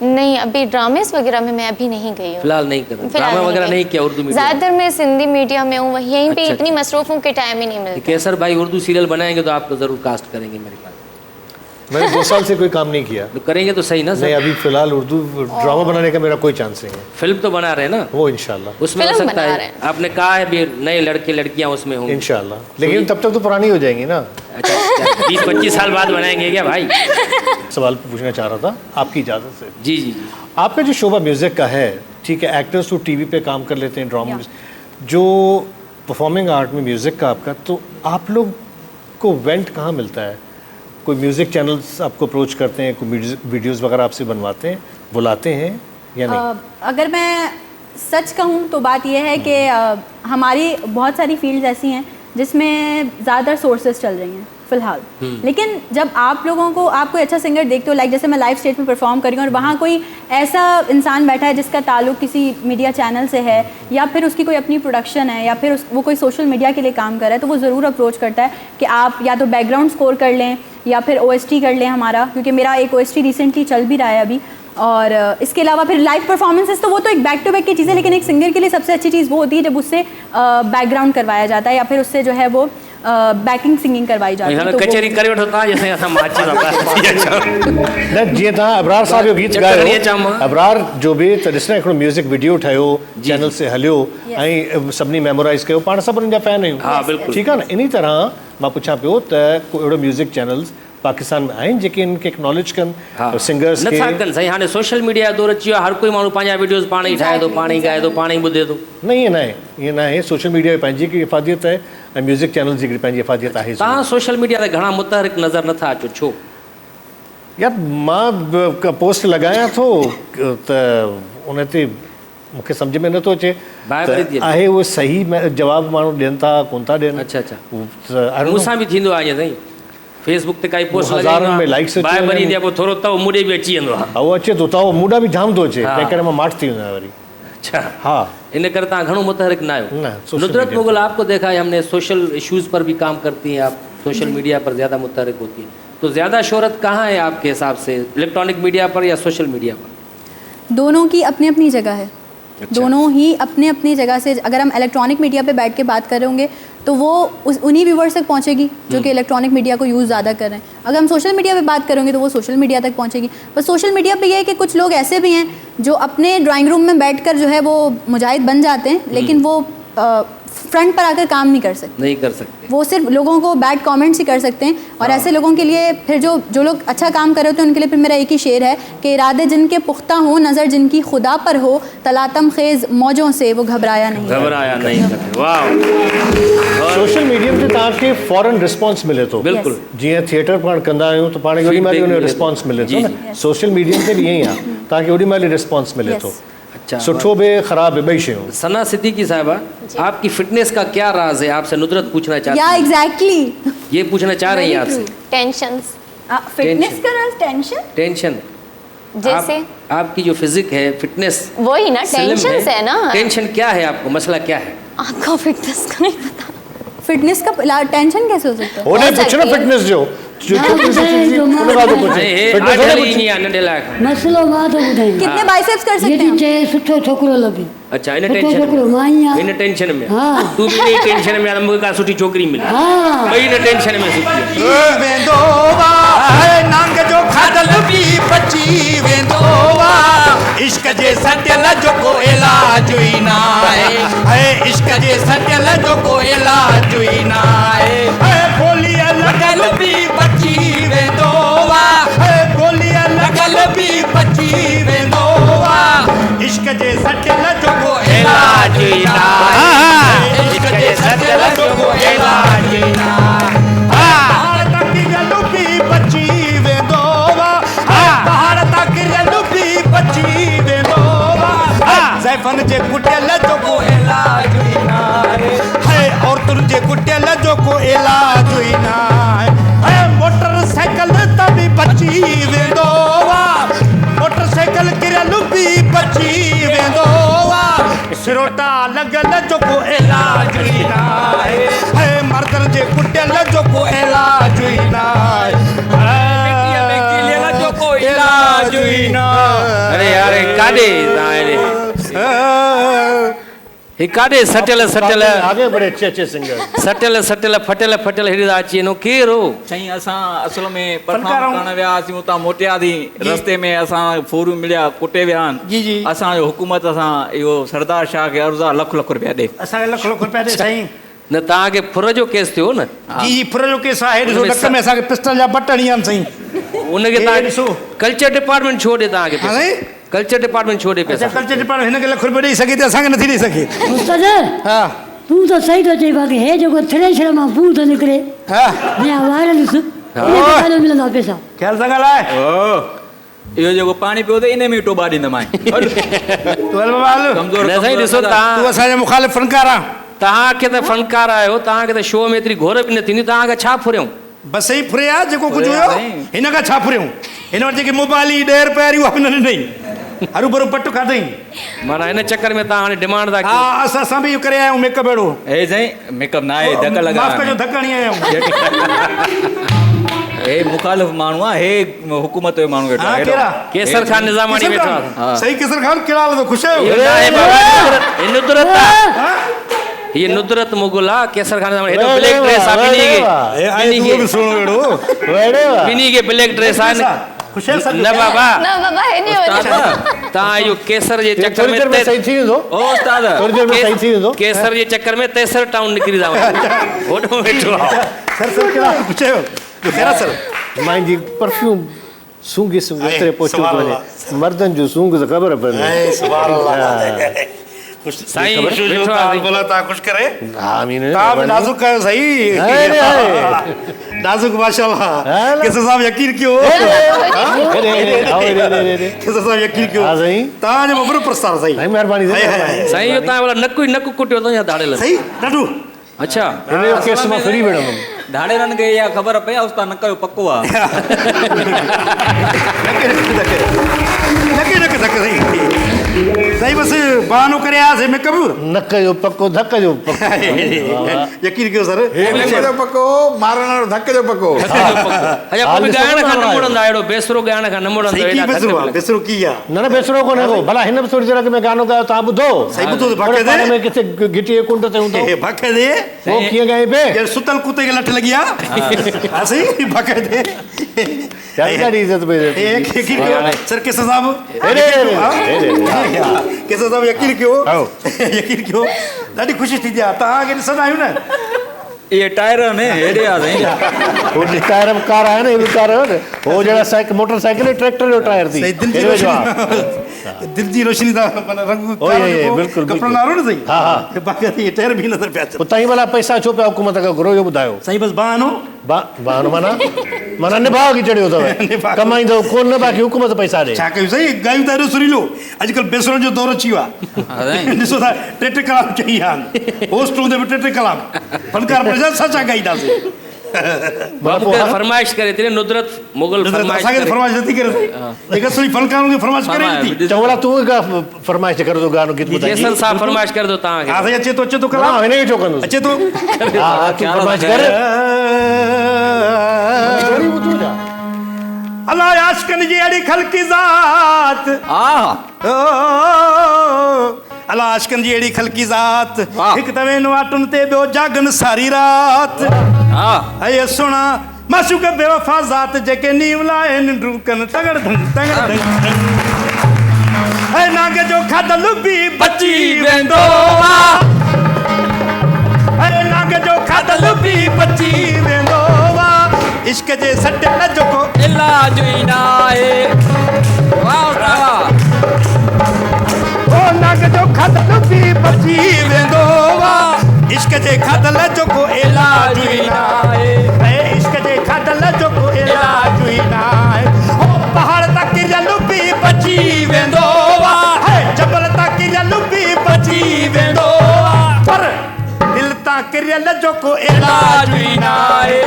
नहीं, अभी ड्रामेस वगैरह में मैं अभी नहीं गई हूँ। फिलहाल नहीं कर, फिलहाल ड्रामा वगैरह गई। नहीं किया उर्दू मीडिया में? ज़्यादातर मैं सिंधी मीडिया में हूँ, यहीं पे अच्छा, इतनी मसरूफ़ हूँ कि टाइम ही नहीं मिलता। केसर भाई उर्दू सीरियल बनाएंगे तो आपको जरूर कास्ट करेंगे मेरे पास। मैंने 2 साल से कोई काम नहीं किया। तो करेंगे तो सही ना नहीं, सर? अभी फिलहाल उर्दू ड्रामा बनाने का मेरा कोई चांस नहीं है। फिल्म तो बना रहे हैं ना? वो इंशाल्लाह उसमें हो फिल्म सकता बना है, रहे हैं। आपने कहा है भी नए लड़के लड़कियां उसमें होंगे। इंशाल्लाह, लेकिन तब तक तो पुरानी हो जाएंगी ना। अच्छा, 20-25 साल बाद बनाएंगे क्या भाई? सवाल पूछना चाह रहा था आपकी इजाज़त से। जी जी जी। आपका जो शोबा म्यूज़िक का है, ठीक है, एक्टर्स तो टीवी पे काम कर लेते हैं, ड्रामा जो परफॉर्मिंग आर्ट में म्यूज़िक का आपका, तो आप लोग को वेंट कहाँ मिलता है? कोई म्यूज़िक चैनल्स आपको अप्रोच करते हैं, कोई म्यूज़िक वीडियोस वगैरह आपसे बनवाते हैं, बुलाते हैं या नहीं? अगर मैं सच कहूँ तो बात यह है कि हमारी बहुत सारी फील्ड्स ऐसी हैं जिसमें ज़्यादातर सोर्सेज चल रही हैं फ़िलहाल। लेकिन जब आप लोगों को, आप कोई अच्छा सिंगर देखते हो, लाइक जैसे मैं लाइव स्टेज में परफॉर्म कर रही हूँ और वहाँ कोई ऐसा इंसान बैठा है जिसका ताल्लुक किसी मीडिया चैनल से है, या फिर उसकी कोई अपनी प्रोडक्शन है, या फिर वो कोई सोशल मीडिया के लिए काम कर रहा है, तो वो ज़रूर अप्रोच करता है कि आप या तो बैकग्राउंड स्कोर कर लें या फिर OST कर लें हमारा, क्योंकि मेरा एक OST रिसेंटली चल भी रहा है अभी। और इसके अलावा फिर लाइव परफॉर्मेंसेस, तो वो तो एक बैक टू बैक की चीज़ है, लेकिन एक सिंगर के लिए सबसे अच्छी चीज़ वो होती है जब उससे बैकग्राउंड करवाया जाता है या फिर उससे जो है वो बैकिंग सिंगिंग करवाई जाती है। तो कचहरी करे वठो था जैसे असां माची न जीअं तव्हां अबरार साहब जो गीत चकर ॻायो, इहे चवां मां। अबरार जो बि त ॾिस न हिकिड़ो म्यूज़िक वीडियो ठहियो, चैनल से हलियो ऐं सभिनी मेमोराइज़ कयो, पाण सभु उन्हनि जा फैन आहियूं। हा, बिल्कुलु। ठीकु आहे न, इन तरह मां पुछां पियो त को अहिड़ो म्यूज़िक चैनल्स पाकिस्तान में आहिनि जेके इनखे एक्नॉलेज कनि सिंगर्स खे? नथा कनि साईं, हाणे सोशल मीडिया जो दौर अची वियो आहे, हर कोई माण्हू पंहिंजा वीडियोस पाण ई ठाहे थो, पाण ई ॻाए थो, पाण ई ॿुधे थो। न ईअं न आहे, ईअं न आहे। सोशल मीडिया जी पंहिंजी हिकिड़ी इफ़ादियत आहे ऐं म्यूज़िक चैनल्स जी हिकिड़ी पंहिंजी इफ़ादियत आहे। तव्हां सोशल मीडिया ते घणा मुतहरिक नज़र नथा अचो, छो? यार मां पोस्ट लॻायां थो त उन ते मूंखे सम्झ में नथो अचे बाइबरी थी त आहे उहो सही जवाबु माण्हू ॾियनि था कोन था ॾियनि। अच्छा अच्छा, त मूंसां बि थींदो आहे ईअं साईं, फेसबुक ते काई पोस्ट हज़ारनि में likes अची बाए वञनि। भरी ईंदी आहे, पोइ थोरो तव मुॾे बि अची वेंदो आहे। उहो अचे थो त उहो मूडा बि जाम थो अचे, हा। तंहिं करे मां माठ थी वेंदो आहियां वरी। अच्छा, हा, इन करे तव्हां घणो मुतहरिक न आहियो। न, सोशल नुसरत मीडिया मुगल, आपको देखा है हमने, सोशल इश्यूज़ पर भी काम करती हैं आप, सोशल मीडिया पर ज़्यादा मुतहरिक होती हैं, तो ज़्यादा शोहरत कहाँ है आपके हिसाब से, इलेक्ट्रॉनिक मीडिया पर या सोशल मीडिया पर? दोनों की अपनी अपनी जगह है। दोनों ही अपने अपनी जगह से, अगर हम इलेक्ट्रॉनिक मीडिया पे बैठ के बात कर रहे होंगे तो वो उन्हीं व्यूवर्स तक पहुंचेगी जो कि इलेक्ट्रॉनिक मीडिया को यूज़ ज़्यादा कर रहे हैं। अगर हम सोशल मीडिया पे बात करेंगे तो वो सोशल मीडिया तक पहुंचेगी। बस सोशल मीडिया पे ये है कि कुछ लोग ऐसे भी हैं जो अपने ड्राइंग रूम में बैठकर जो है वो मुजाहिद बन जाते हैं, लेकिन वो फ्रंट पर आकर काम नहीं कर सकते, नहीं कर सकते, वो सिर्फ लोगों को बैड कमेंट्स ही कर सकते हैं। और ऐसे लोगों के लिए फिर जो लोग अच्छा काम कर रहे होते हैं उनके लिए फिर मेरा एक ही शेर है कि इरादे जिनके पुख्ता हो, नज़र जिनकी खुदा पर हो, तलातम खेज़ मौजों से वो घबराया नहीं करते। वाह, सोशल मीडिया ते तव्हांखे फॉरन रिस्पॉन्स मिले थो। बिल्कुल। जीअं थिएटर पाण कंदा आहियूं त पाण खे ओॾी महिल उन रिस्पॉन्स मिले थो न, सोशल मीडिया ते बि ईअं ई आहे, तव्हांखे ओॾी महिल रिस्पॉन्स मिले थो। अच्छा, सुठो बि ख़राब बि ॿई शयूं। सना सिद्दीकी साहिबा, आपकी फिटनेस का क्या राज है? आपसे नुसरत पूछना चाहती या है। एग्जैक्टली ये पूछना चाह रही हैं आपसे। टेंशन्स, फिटनेस का राज टेंशन। टेंशन जैसे आपकी जो फिजिक है, फिटनेस वही ना, टेंशन्स है ना। टेंशन क्या है आपको, मसला क्या है? आपको फिटनेस का नहीं पता? फिटनेस का टेंशन कैसे हो सकता है? उन्हें पूछो ना फिटनेस जो मसलो मां तो ॿुधायां, कितने बाइसेप्स कर सकते जेॾी हैं? चए सुठो छोकिरो लभे। अच्छा, इन सुठो टेंशन छोकिरो मां ई आहियां। इन टेंशन में हाँ। तू भी इन टेंशन में मूंखे का सुठी छोकिरी मिली, हाँ। ॿई इन टेंशन में सुठी है। वेंदो वा नांग जो खाधल बि बची वेंदो वा, इश्क जे सटियल जो को इलाज ई न आहे, इश्क जे सटियल जो को इलाज ई न आहे। गोलियां लॻल बि बची वेंदो वा, गोलियां लॻल बि बची वेंदो वा, इश्क जे सटियल जो को इलाज ई न आहे, इश्क जे सटियल जो को इलाज ई न आहे। बची वेंदो वा, पहाड़ तक रलू बि बची वेंदो वा, ज़ैफ़न जे कुटियल जो को इलाज ई न आहे, औरतुनि जे कुटियल जो को इलाज ई न आहे। मोटर साइकिल त बि बची वेंदो वा, मोटर साइकिल किरल बि सिरोटा लगल जो को इलाज ही ना है मर्दन जे कुटियल जो को इलाज ही ना जो को इलाज ही ना। अरे यार काॾे ही काॾे सटियल आगे बड़े अच्छे सिंगर सटियल फटियल हेॾे था अची वञो केरु हो? साईं असां असल में परफॉर्म करण वियासीं उतां मोटिया थी रस्ते में असां फोरू मिलिया कुटे विया आहिनि असांजो हुकूमत असां इहो सरदार शाह खे अर्ज़ा लख रुपया ॾे असांखे लख रुपया ॾे साईं। न तव्हांखे फुर जो केस थियो न? जी फुर जो केस आहे ॾिसो नक में असांखे पिस्टल जा बटण ई आहिनि साईं। उनखे तव्हां ॾिसो कल्चर डिपार्टमेंट छो ॾे तव्हांखे? कल्चर डिपार्टमेंट छो ॾे पैसा? कल्चर डिपार्टमेंट हिनखे लख रुपया ॾेई सघे त असांखे नथी ॾेई सघे। उस्ताद हा तूं त सही थो चई बाक़ी हे जेको थ्रेशर मां बू थो निकिरे हा या वार ॾिस इन मिलंदा पैसा। ख़्याल सां ॻाल्हाए। इहो जेको पाणी पियो त इन में टोबा ॾींदोमांइ। तूं हल बाबा हल। कमज़ोर न साईं ॾिसो तूं तव्हां असांजा मुखालिफ़ फनकार आहे। तव्हांखे त फनकार आहियो तव्हांखे त शो में एतिरी घोर बि न थींदी तव्हांखे छा फुरियूं? बसि ई फुरे आहे जेको कुझु हुयो हिन खां छा फुरियूं हिन वटि जेके मोबाइल ई ॾेर पहिरीं उहा बि न ॾिनई हरू भरू पटु खाधई माना हिन चक्कर में तव्हां हाणे डिमांड था हा असां बि इहो करे आया आहियूं मेकअप अहिड़ो हे साईं मेकअप न आहे धक लॻा माफ़ कजो धक हणी आया आहियूं। हे मुखालिफ़ माण्हू आहे हे हुकूमत जो माण्हू वेठो हा आहे कहिड़ा केसर खान निज़ामानी वेठो आहे। सही केसर खान कहिड़ा हाल अथव ख़ुशि इहो आहियो? न आहे बाबा, ही नुदरत आहे ये नुदरत मुगल आहे केसर खान निज़ामानी हेॾो ब्लैक ड्रेस आहे बिन्ही खे ब्लैक ड्रेस आहे न बाबा ना बाबा है नहीं हो तव्हां इहो केसर जे चक्कर में सही थी वेंदो ओ उस्ताद सही थी वेंदो केसर जे चक्कर में तेसर टाउन निकिरी था वञो होॾो वेठो आहे। सर कहिड़ा ख़ुशि आहियो कहिड़ा सर मुंहिंजी परफ्यूम सूंघी एतिरे पहुचो थो वञे मर्दनि जो सूंघ त ख़बर पवंदी। साईं वेठो आहे बोला तव्हां ख़ुशि करे आमीन तव्हां बि नाज़ुक कयो सही नाज़ुक माशाल्लाह केसर साहब यकीन कयो केसर साहब यकीन कयो हा साईं तव्हांजो मबरू प्रस्ताव सही महिरबानी साईं इहो तव्हां भला नकु ई नकु कुटियो अथव या दाड़ियल? सही ॾाढो अच्छा हिन जो केस मां फ्री वेठुमि धाड़ेरनि खे इहा ख़बर पई आहे उस्ताद न कयो पको आहे सही बसि बहानो करे आयासीं मेकअप नक जो पको धक जो पको यकीन कयो सर जो पको मारण वारो धक जो पको अच्छा पोइ बि ॻाइण खां न मुड़ंदा अहिड़ो बेसरो ॻाइण खां न मुड़ंदो बेसरो की आहे न बेसरो कोन्हे को भला हिन बि थोरी देरि अॻु में गानो ॻायो तव्हां ॿुधो सही ॿुधो त बाक़ी पाण में किथे घिटीअ कुंड ते हूंदो भखे दे वो कीअं ॻाए पे सुतल कुते खे लठ लॻी आहे हा सही भखे दे ॾाढी इज़त पई यकीन कयो सर केसर साहब केसर साहब यकीन कयो ॾाढी ख़ुशी थींदी आहे तव्हांखे ॾिसंदा आहियूं न इहे टायर ने हेॾे आहे साईं वो टायर में कार आहे न ये भी कार है न वो जड़ा साइकिल मोटरसाइकिल ट्रैक्टर जो टायर थी दिल जी रोशनी था माना रंग बिल्कुल कपड़ा नारो न सही हा हा बाक़ी टायर भी नज़र पिया अचनि उतां ई भला पैसा छो पिया हुकूमत खां घुरो इहो ॿुधायो साईं बसि बहानो बहानो माना निभाउ की चढ़ियो अथव कमाईंदो कोन न बाक़ी हुकूमत पैसा ॾे छा कयूं साईं ॻायूं त एॾो सुरीलो अॼुकल्ह बेसण जो दौर अची वियो आहे ॾिसो था टे कलाक चई आहिनि होस्ट हूंदे बि टे कलाक फनकार प्रजा छा ॻाईंदासीं फरमाइश करे थी नुदरत मुगल असांखे त फरमाइश नथी करे हिकु असली फनकारनि खे फरमाइश करे नथी चवला तूं फरमाइश कर दो गानो गीत ॿुधाई केसर साहब फरमाइश कर दो तव्हांखे हा साईं अचे थो कलाक हिन खे छो कंदो अचे थो हा तूं फरमाइश कर अल्लाह आशिकनि जी अहिड़ी ख़ल्क़ी ज़ात अल्लाह आशिकनि जी अहिड़ी ख़ल्क़ी ज़ात हिकु तवे वाटुनि ते ॿियो जागनि सारी रात अये सुणा माशूक बेवफ़ा ज़ात जेके नीव लाइ निंडूं कनि तगड़ धंग ऐं नांग जो खाधल बि बची वेंदो ऐं नांग जो खाधल बि बची वेंदो इश्क जे सटियल जो को इलाज ई न आहे वाह ओ नाग जो खाधल बि बची वेंदो इश्क जे खाधल जो को इलाज ई न आहे इश्क जे खाधल जो को इलाज ई न आहे ओ पहाड़ तक किरल बि बची वेंदो जबल तक किरल बि बची वेंदो पर दिल तां किरल जो को इलाज ई न आहे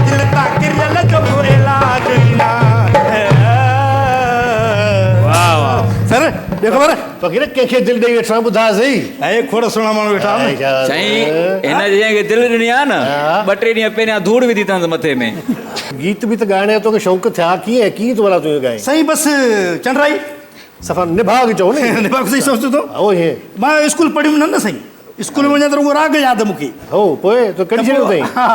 दिल तां किरल जो को इलाज ई न आहे वाह वाह सर ॿियो ख़बर फ़क़ीर कंहिंखे दिलि ॾेई वेठा ॿुधा सही ऐं खोड़ सुहिणा माण्हू वेठा आहिनि। साईं हिन जंहिंखे दिलि ॾिनी आहे न 2-3 ॾींहं पहिरियां धूड़ विधी अथसि मथे में। गीत बि त ॻाइण जो तोखे शौक़ु थिया कीअं तो भला तूं ॻाए साईं बसि चंडराई सफ़ा निभाग चओ न निभाग सही सोचो थो ओ हे मां स्कूल पढ़ियुमि न साईं स्कूल में वञा त रुॻो राग यादि आहे मूंखे हो पोइ तो कढी छॾियो अथई हा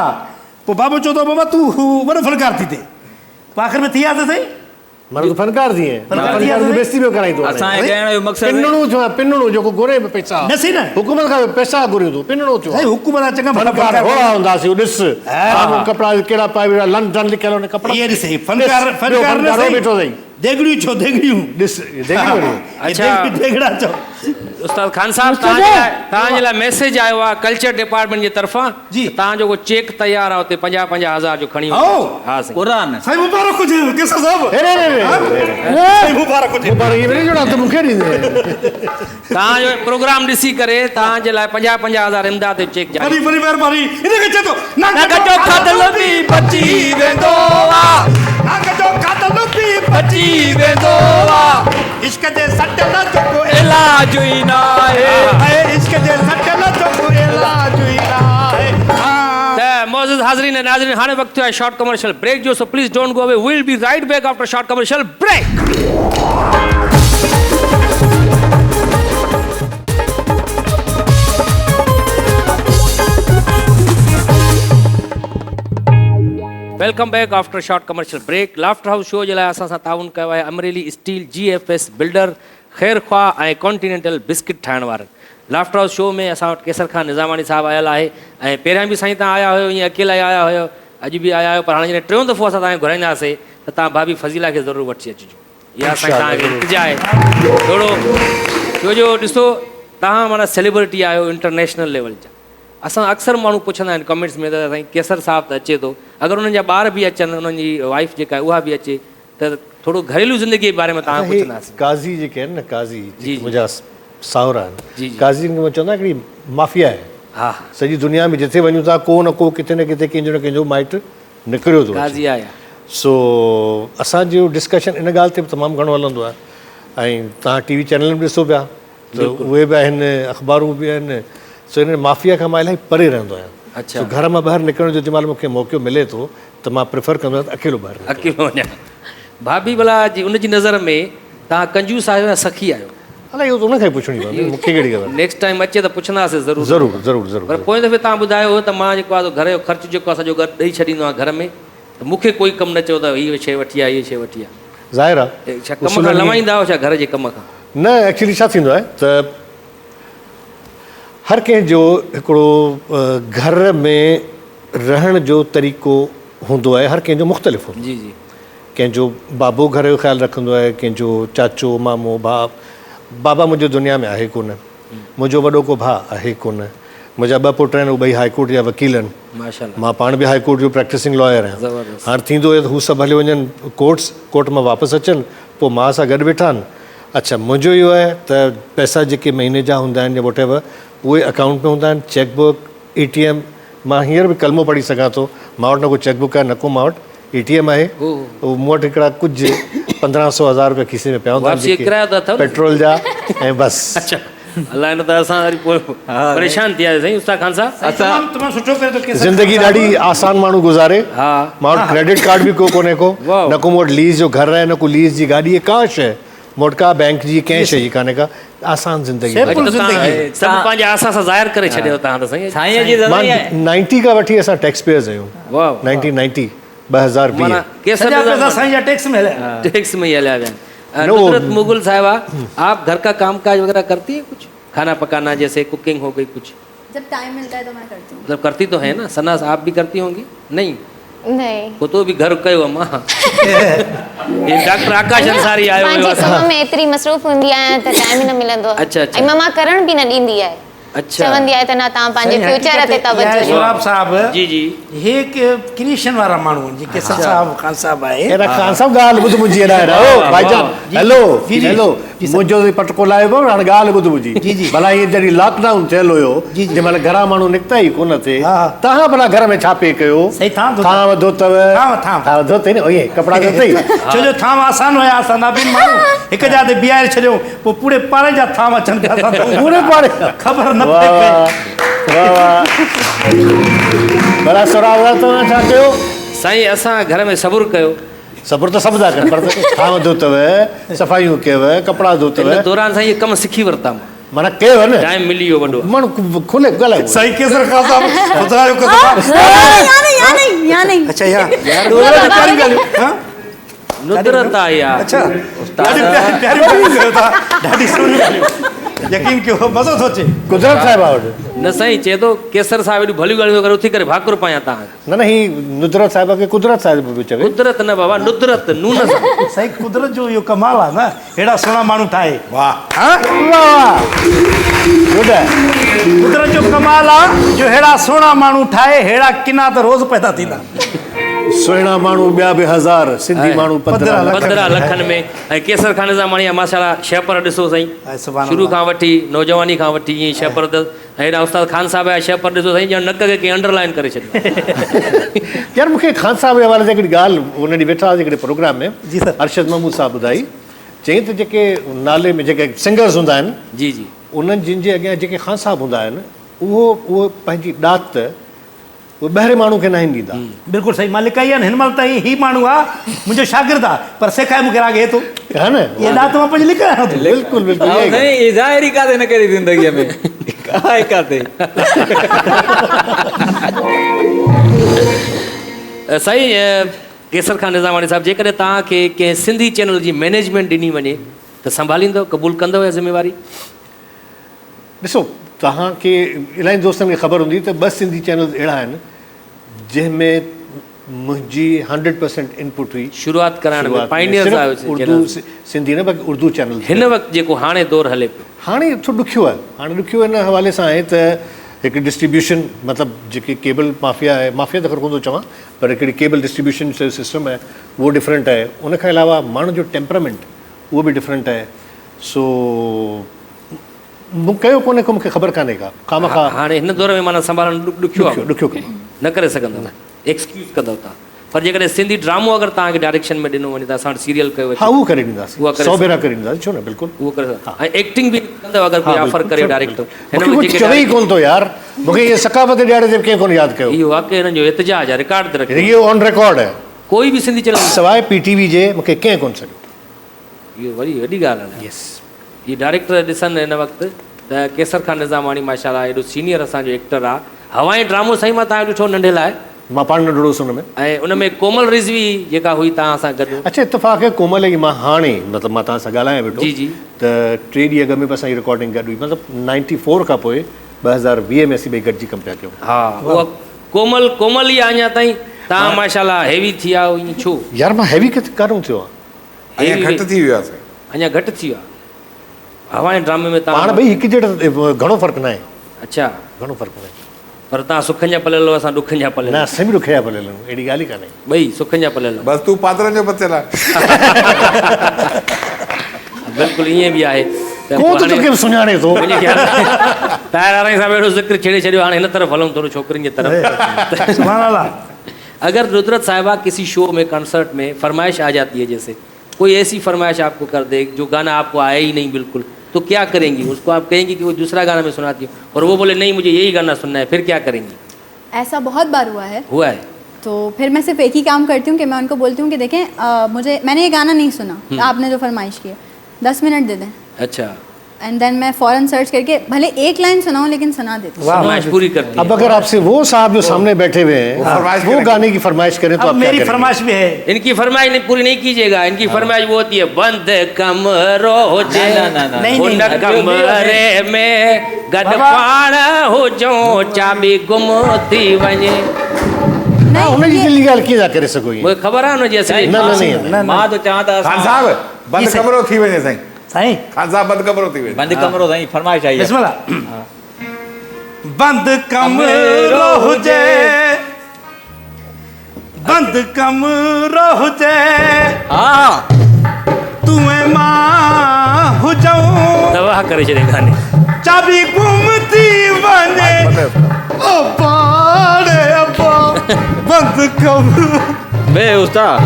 पोइ बाबो चओ थो बाबा तूं वॾो फनकार थी थिए पोइ आख़िर में थी विया त साईं मां तूं फनकार थी फनकार थी फनकार बेइज़ती पियो कराई तो असांजे कहण जो मक़सदु पिनणो थियो पिनणो जेको घुरे पैसा न सही न हुकूमत खां पैसा घुरियो तूं पिनणो थियो साईं हुकूमत चङा फनकार होड़ा हूंदासीं ॾिस माण्हू कपिड़ा कहिड़ा पाए वेठा लंडन लिखियल हुन कपिड़ा इहे ॾिस फनकार फनकार न सही वेठो अथई देगड़ियूं छो देगड़ियूं ॾिस देखियो अच्छा देगड़ा चओ उस्ताद खान साहब तव्हांजे लाइ मैसेज आयो आहे कल्चर डिपार्टमेंट जे तरफ़ां जी। तव्हांजो को चेक तयार आहे उते 50,000 जो खणी आओ। हा साईं क़ुरान साईं मुबारक हुजे केसर साहब रे रे रे साईं मुबारक हुजे पर ये मेरे जोड़ा तो मूंखे ॾींदे तव्हांजो प्रोग्राम ॾिसी करे तव्हांजे लाइ 50,000 इमदाद जो चेक जारी बड़ी बड़ी महिरबानी इनखे चए थो नाग जो खाधल बि बची वेंदो आहे नाग जो खाधल बि बची वेंदो आहे इश्क जे सटल जो को इलाज ई न आहे इश्क जे सटल जो को इलाज ई न आहे त मौजूद हाज़रीन ऐं नाज़रीन हाणे वक़्तु थियो आहे शॉर्ट कमर्शियल ब्रेक जो so please don't go away we will be right back after short commercial break welcome back after short commercial break laughter house show जे लाइ असां सां ताउन कयो आहे अमरेली स्टील GFS बिल्डर ख़ैर ख्वाह ऐं कॉन्टिनेंटल बिस्किट ठाहिण वारनि लाफ्टर हाउस शो में असां वटि केसर खान निज़ामानी साहिबु आयल आहे ऐं पहिरियां बि साईं तव्हां आया हुयो ईअं अकेला ई आया हुयो अॼु बि आया आहियो पर हाणे जॾहिं टियों दफ़ो असां तव्हांखे घुराईंदासीं त तव्हां भाभी फज़ीला खे ज़रूरु वठी अचिजो इहा असांजी तव्हांखे इल्तिजा आहे थोरो छो जो ॾिसो तव्हां माना सेलिब्रिटी आहियो इंटरनेशनल लेवल जा असां अक्सर माण्हू पुछंदा आहिनि कमेंट्स में त साईं केसर साहिबु त अचे थो अगरि उन्हनि जा ॿार बि अचनि उन्हनि जी वाइफ जेका आहे उहा बि अचे त थोरो घरेलू ज़िंदगीअ जे बारे में तव्हां पुछंदासीं काज़ी जेके आहिनि न काज़ी जी। मुंहिंजा साहुरा जी, आहिनि जी। काज़ी में चवंदा हिकिड़ी माफ़िया आहे हा सॼी दुनिया में जिथे वञूं था को न को किथे न किथे कंहिंजो न कंहिंजो माइट निकिरियो थो काज़ी आया सो असांजो डिस्कशन इन ॻाल्हि ते बि तमामु घणो हलंदो आहे ऐं तव्हां TV चैनल में ॾिसो पिया त उहे बि आहिनि अख़बारूं बि आहिनि सो इन माफ़िया खां मां इलाही परे रहंदो आहियां अच्छा सो घर मां ॿाहिरि निकिरण जो जंहिं महिल मूंखे मौक़ो मिले थो त मां प्रिफर कंदो आहियां त अकेलो ॿाहिरि निकिरां। अकेलो वञा भाभी भला जी उनजी नज़र में तव्हां कंजूस आहियो या सखी आहियो अलाए इहो त उनखे ई पुछणी पवंदी मूंखे कहिड़ी ख़बर नेक्स्ट टाइम अचे त पुछंदासीं ज़रूरु ज़रूरु ज़रूरु ज़रूरु पर पोइ दफ़े तव्हां ॿुधायो हो त मां जेको आहे घर जो ख़र्चु जेको आहे सॼो ॾेई छॾींदो आहियां घर में त मूंखे कोई कमु न चयो त हीअ शइ वठी आहे हीअ शइ वठी आहे ज़ाहिर आहे छा कम खां लवाईंदा आहियो छा घर जे कम खां न एक्चुअली छा थींदो आहे त हर कंहिंजो हिकिड़ो घर में रहण जो तरीक़ो हूंदो आहे हर कंहिंजो मुख़्तलिफ़ हूंदो जी जी कंहिंजो बाबो घर जो ख़्यालु रखंदो आहे कंहिंजो चाचो मामो भाउ बाबा मुंहिंजो दुनिया में आहे कोन मुंहिंजो वॾो को भाउ आहे कोन मुंहिंजा ॿ पुट आहिनि उहे ॿई हाई कोर्ट जा वकील आहिनि माशाल्लाह मां पाण बि हाई कोर्ट जो प्रैक्टिसिंग लॉयर आहियां ज़बरदस्त हाणे थींदो आहे त हू सभु हली वञनि कोर्ट मां वापसि अचनि पोइ मां सां गॾु वेठा आहिनि अच्छा मुंहिंजो इहो आहे त पैसा जेके महीने जा हूंदा आहिनि या वॉट एवर उहे अकाउंट में हूंदा आहिनि चेकबुक ATM मां हींअर बि कलमो पढ़ी सघां थो मां वटि न को चेकबुक आहे न को मां वटि ATM आहे मूं वटि हिकिड़ा कुझु 1500-1000 रुपया खीसे में पिया हूंदा वापसी किराया त अथव न? पेट्रोल जा ऐं बसि अच्छा अलाए न त असां वरी पोइ परेशान थी वियासीं उस्ताद खान साहब तमामु सुठो करे थो केसर ज़िंदगी ॾाढी आसान माण्हू गुज़ारे हा मां वटि क्रेडिट कार्ड बि कोन्हे को वाह। न को मूं वटि लीज़ जो घर आहे न को लीज़ जी गाॾी आहे का शइ मूं वटि का बैंक जी कंहिं शइ जी कान्हे का आसान ज़िंदगी सिंपल अॼु त तव्हां ज़िंदगी। सभु पंहिंजे आसां सां ज़ाहिर करे छॾियो तव्हां त साईं साईं जी मां ज़रूरी आहे 90 खां वठी असां टैक्स पेयर्स आहियूं वाह 1990 2020 माना केसर सॼा पैसा निज़ाम साईं जा टैक्स में हलिया टैक्स में ही हलिया विया आहिनि। नो। नुसरत मुगल साहिबा आप घर का कामकाज वगैरह करती है कुछ खाना पकाना जैसे कुकिंग हो गई कुछ जब टाइम मिलता है तो मैं करती हूँ। मतलब करती तो है ना सना आप भी करती होंगी नहीं नहीं वो तो भी घर कयो मां ये डॉक्टर आकाश अंसारी आयो हुयो पंहिंजे असां। कम में एतिरी मसरूफ़ हूंदी आहियां त टाइम ई न मिलंदो आहे। अच्छा, अच्छा। ऐं मां करण बि न ॾींदी आहे अच्छा चवंदी आहे त न तव्हां पंहिंजे फ्यूचर ते तवजो ॾियो शोराब साहब जी जी हे क्रिएशन वारा माण्हू आहिनि जेके सर साहब खान साहब आहे अहिड़ा खान साहब ॻाल्हि ॿुध मुंहिंजी हेॾा हेॾा ओ भाईजान जी, हेलो जी, जी। हेलो मुंहिंजो पटको लाइबो हाणे ॻाल्हि ॿुध मुंहिंजी भला इहे जॾहिं लॉकडाउन थियल हुयो जंहिं महिल घरां माण्हू निकिता ई कोन थे तव्हां भला घर में छा पे कयो थांव धोतव थांव धोते न इहे कपिड़ा धोतई छो जो थांव आसान हुया असां नबीन माण्हू हिकु जाइ ते बीहारे छॾियो पोइ पूरे पाड़े जा थांव अचनि पिया पूरे पाड़े ख़बर न पए भला सुराव तव्हां छा कयो साईं असां घर में सबुर कयो सबुर त सभु था कनि पर थांव धोतव सफ़ाइयूं कयव कपिड़ा धोतव इन दौरान साईं कम सिखी वरिता माना कयो न टाइम मिली वियो वॾो माण्हू खुले ॻाल्हायो सही केसर खां साहब खुदा जो कसम यहाँ नहीं अच्छा यार नुदरत आहे यार अच्छा ॾाढी सुहिणी यकीन कयो मज़ो थो अचे कुदरत साहिबा वटि न साईं चए थो केसर साहिब एॾियूं भलियूं ॻाल्हियूं करे उथी करे भाकुर पायां तव्हां न न ही नुदरत साहिबा खे कुदरत साहिब बि चवे कुदरत न बाबा नुदरत नून सां साईं कुदरत जो इहो कमाल आहे न अहिड़ा सुहिणा माण्हू ठाहे कुदरत जो कमाल आहे जो अहिड़ा सुहिणा माण्हू ठाहे अहिड़ा किना त रोज़ पैदा थींदा सुहिणा माण्हू ॿिया बि हज़ार सिंधी माण्हू 15 लखनि में ऐं केसर खान निज़ामाणी माशाल्लाह शेपर ॾिसो साईं शुरू खां वठी नौजवानी खां वठी ईअं शेपर ऐं हेॾा उस्ताद खान साहिब जा शेपर ॾिसो साईं ॼण नक खे कंहिं अंडरलाइन करे छॾियो यार मूंखे खान साहिब जे हवाले सां हिकिड़ी ॻाल्हि उन ॾींहुं वेठा हुआसीं हिकिड़े प्रोग्राम में जी सर अरशद महमूद साहिबु ॿुधाई चई त जेके नाले में जेके सिंगर्स हूंदा आहिनि जी जी उन्हनि जिन जे अॻियां जेके खान साहिब हूंदा आहिनि उहो पंहिंजी ॾात उहे ॿाहिरे माण्हू खे न ॾींदा बिल्कुलु सही मां लिकाई आहे हिन महिल ताईं ही माण्हू आहे मुंहिंजो शागिर्दु आहे पर सेखारे मूंखे राॻे थो हा न इहा ॾात मां पंहिंजी लिकायां थो बिल्कुलु बिल्कुलु नहीं ज़ाहिरी काथे न कहिड़ी ज़िंदगीअ में आहे काथे साईं केसर खान निज़ामाणी साहिबु जेकॾहिं तव्हांखे कंहिं सिंधी चैनल जी मैनेजमेंट ॾिनी वञे त संभालींदव क़बूल कंदव या ज़िम्मेवारी ॾिसो तव्हांखे इलाही दोस्तनि खे ख़बर हूंदी त 2 सिंधी चैनल्स अहिड़ा आहिनि जंहिंमें मुंहिंजी 100% इनपुट हुई शुरूआत कराइण में पाइनियर्स आहियो उर्दू सिंधी न बाक़ी उर्दू चैनल हिन वक़्तु जेको हाणे दौरु हले पियो हाणे थोरो ॾुखियो आहे हाणे ॾुखियो हिन हवाले सां आहे त हिकु डिस्ट्रीब्यूशन मतिलबु जेकी केबल माफ़िया आहे माफ़िया त ख़ैर कोन थो चवां पर हिकिड़ी केबल डिस्ट्रीब्यूशन सिस्टम आहे उहो डिफरेंट आहे उनखां अलावा माण्हू जो टेम्परामेंट उहो बि डिफरेंट आहे सो मूं कयो कोन्हे को मूंखे ख़बर कान्हे का खामखा हाणे हिन दौर में माना संभालणु ॾुखियो आहे ॾुखियो कमु न करे सघंदव एक्सक्यूज़ कंदव तव्हां पर जेकॾहिं सिंधी ड्रामो अगरि तव्हांखे डायरेक्शन में ॾिनो वञे त असां सीरियल कयो हा उहो करे ॾींदासीं उहा करे 100 भेरा करे ॾींदासीं छो न बिल्कुलु उहो करे ऐं एक्टिंग बि कंदव अगरि कोई ऑफर करे डायरेक्टर मूंखे कुझु चवे ई कोन थो यार मूंखे इहे सकाफ़त ॾियारे ते कंहिं कोन यादि कयो इहो वाक़ई हिननि जो एतिजाज आहे रिकॉर्ड ते रखियो इहो ऑन रिकॉर्ड आहे कोई बि सिंधी चैनल सवाइ PTV जे मूंखे कंहिं कोन सघियो इहो वरी वॾी ॻाल्हि आहे यस इहे डायरेक्टर ॾिसनि हिन वक़्तु त केसर खान निज़ामाणी माशाल्लाह एॾो सीनियर असांजो एक्टर आहे हवाई ड्रामो साईं मां तव्हां ॾिठो नंढे लाइ मां पाण न ॾिठोसि हुन में ऐं उन में कोमल रिज़वी जेका हुई तव्हां सां गॾु अच्छा इतफ़ाक़ आहे कोमल जी मां हाणे मतिलबु मां तव्हां सां ॻाल्हायां वेठो जी जी त 3 ॾींहं अॻु में बि असांजी रिकॉर्डिंग गॾु हुई मतिलबु 94 खां पोइ 2020 में असीं ॿई गॾिजी कमु पिया कयूं हा उहा कोमल ई आहे अञा ताईं तव्हां माशाल्लाह हैवी थी विया ईअं छो यार मां हैवी काॾों थियो आहे अञा घटि थी वियो आहे अञा घटि थी वियो आहे हवाई ड्रामे में पाण तव्हां ॿई हिकु जहिड़ो घणो फ़र्क़ु न आहे अच्छा घणो फ़र्क़ु न आहे पर तव्हां सुखनि जा पलियल हो असां ॾुखनि जा न पलियल असां बि ॾुखिया पलियल आहियूं अहिड़ी ॻाल्हि ई कान्हे ॿई सुखनि जा पलियल बसि तूं पात्रनि जो पतियल आहे बिल्कुलु ईअं बि आहे को त तोखे सुञाणे थो ताहिर वारनि सां अहिड़ो ज़िक्र छेड़े छॾियो हाणे हिन तरफ़ हलूं थोरो छोकिरियुनि जे तरफ़ अगर नुदरत साहिबा किसी शो में कंसर्ट में फरमाइश आ जाती है जैसे कोई ऐसी फरमाइश आपको कर दे जो गाना आपको आया ही नहीं बिल्कुल तो क्या करेंगी उसको आप कहेंगी कि वो दूसरा गाना मैं सुनाती हूँ और वो बोले नहीं मुझे यही गाना सुनना है फिर क्या करेंगी ऐसा बहुत बार हुआ है तो फिर मैं सिर्फ एक ही काम करती हूँ कि मैं उनको बोलती हूँ कि देखें मैंने ये गाना नहीं सुना आपने जो फरमाइश की है 10 मिनट दे दें अच्छा एंड देन मैं फ़ौरन सर्च करके भले एक लाइन सुनाऊँ लेकिन सुना देती हूँ फरमाइश पूरी करती है अब अगर आपसे वो साहब जो सामने बैठे हुए हैं वो गाने की फरमाइश करें तो आप क्या मेरी करेंगे? फरमाइश भी है इनकी फरमाइश पूरी नहीं कीजिएगा इनकी फरमाइश वो होती है बंद कमरो हुन कमरे में गड पाण हुजो चाबी गुम थी वञे हुनजी दिली ॻाल्हि कीअं था करे सघो ईअं? मूंखे ख़बर आहे हुनजी असली न मां तो चाहां त खान साहब बंदि कमरो थी वञे साईं साईं खान साहब बंदि कमरो थी वञे बंदि कमरो साईं फरमाइश आई आहे बिस्मिल्लाह बंदि कमरो हुजे बंदि कमरो हुजे हा तूं मां हुजऊं दवा करे छॾे गाने चाबी गुम थी वञे अब्बा रे अब्बा बंदि कब बे उस्ताद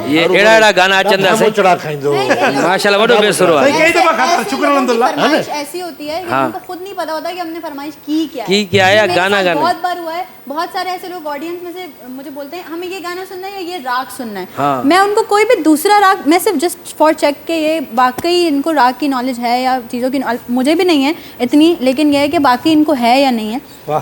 ये अहिड़ा अहिड़ा गाना अचनि था साईं चढ़ा खाईंदो माशाल्लाह वॾो बेसुरो सही आहे कई दफ़ा खाता शुक्र अल्हम्दुलिल्लाह फरमाइश ऐसी होती है कि हाँ। उनको खुद नहीं पता होता कि हमने फरमाइश की क्या की क्या है या मेरे गाना साथ गाना। बहुत बार हुआ है, बहुत सारे ऐसे लोग ऑडियंस में से मुझे बोलते हैं हमें ये गाना सुनना है या ये राग सुनना है। हाँ। मैं उनको कोई भी दूसरा राग, मैं सिर्फ जस्ट फॉर चेक के ये वाकई इनको राग की नॉलेज है या चीज़ों की मुझे भी नहीं है इतनी, लेकिन ये है कि बाकी इनको है या नहीं है,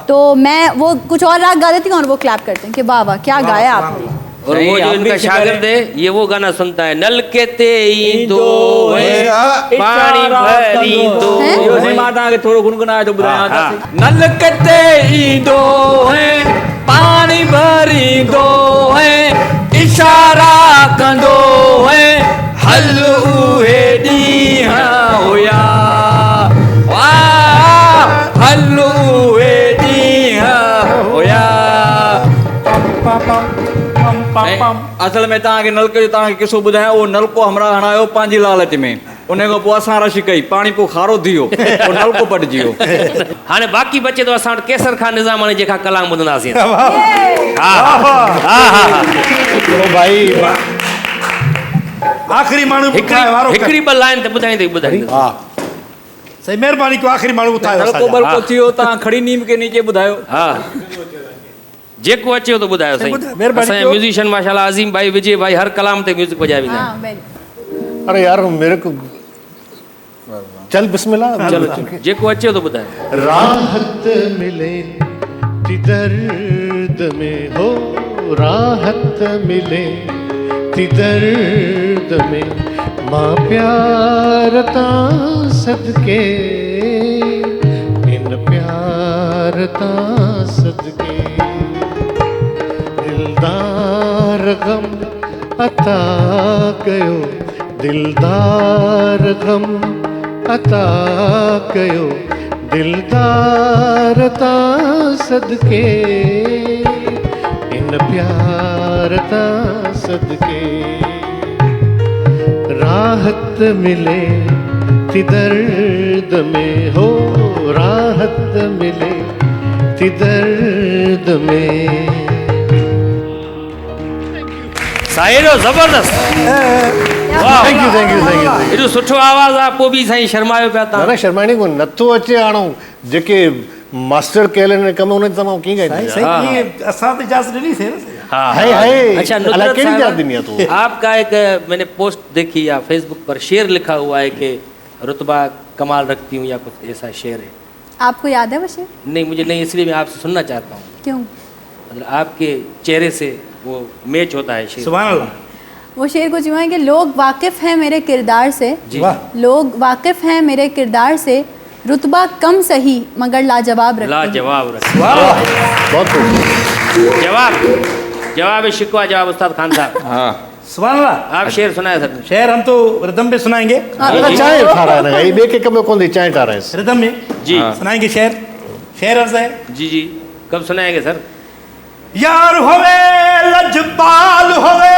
तो मैं वो कुछ और राग गा देती हूँ और वो क्लैप करते हैं कि वाह वाह क्या गाया आपने। और वो जो इनका शागिर्द है ये वो गाना सुनता है नलके ते ईंदो है पानी भरी दो इहो से मां तव्हांखे थोरो गुनगुनाए थो ॿुधायां हा। नलके ते ईंदो है पानी भरींदो है इशारा कंदो है हल उहे ॾींहं हुया वाह हल उहे ॾींहं हुया ऐं असल में तव्हांखे नलके जो तव्हांखे किसो ॿुधायां उहो नलको हमरा हणायो पंहिंजी लालच में उन खां पोइ असां रश कई पाणी पोइ खारो थी वियो पोइ नलको पटिजी वियो हाणे बाक़ी बचे तो असां वटि केसर खान निज़ामाणी जेका कलाम ॿुधंदासीं भाई आख़िरी माण्हू ॿुधाए वारो कर। हिकिड़ी ॿ लाइन त ॿुधाईंदे ॿुधाईंदे सही महिरबानी कयो आख़िरी माण्हू ॿुधायो नलको असांजा। बलको थी वियो तव्हां खड़ी नीम के नीचे ॿुधायो हा जेको अचे तो ॿुधायो साईं महिरबानी असांजा कयो। म्यूज़िशियन माशाल्लाह अज़ीम भाई विजय भाई हर कलाम ते म्यूज़िक बजाए वेंदा हाँ बिल्कुल। अरे यार मेरे को चल बिस्मिल्लाह चलो जेको अचे तो ॿुधायो राहत मिले थी दर्द में हो राहत मिले थी दर्द में मां प्यार ता सदके इन प्यार ता सदके दिलदार गम अता कयो दिलदार गम अता कयो दिलदार ता सदके इन प्यार ता सदके राहत मिले थी दर्द में हो राहत मिले थी दर्द में साईं ज़बरदस्त वाह thank you thank you thank you एॾो सुठो आवाज़ आहे पोइ बि साईं शर्मायो पिया ना तव्हां ना शर्माइणी को नथो अचे हाणे जेके मास्टर कयल आहिनि कम उन्हनि तमामु कीअं ॻाईंदा सही ये असां तो इजाज़त ॾिनी से हाय हाय अच्छा अलाए नुसरत कहिड़ी साहिबा, जात दुनिया तू आपका एक मैंने पोस्ट देखी या फेसबुक पर शेर लिखा हुआ है कि रुतबा कमाल रखती हूँ या कुछ ऐसा शेर है आपको याद है वो शेर? नहीं मुझे नहीं इसलिए मैं आपसे सुनना चाहता हूँ क्यों? मतलब आपके चेहरे से वो मैच होता है शेर सुभान अल्लाह वो शेर कुछ यूँ है कि लोग वाकिफ़ हैं मेरे किरदार से, जी लोग वाकिफ़ हैं मेरे किरदार से, रुतबा कम सही मगर लाजवाब रखते हैं। लाजवाब रख बहुत खूब जवाब जवाब शिकवा जवाब उस्ताद खान साहब हाँ सुभान अल्लाह। आप शेर सुनाए सर शेर हम तो रिदम पे सुनाएंगे अरे चाय ठारा है ना ये बे के कम कौन दी चाय ठारा है रिदम में जी सुनाएंगे शेर शेर अर्ज है जी जी कब सुनाएंगे सर यार होवे लजपाल होवे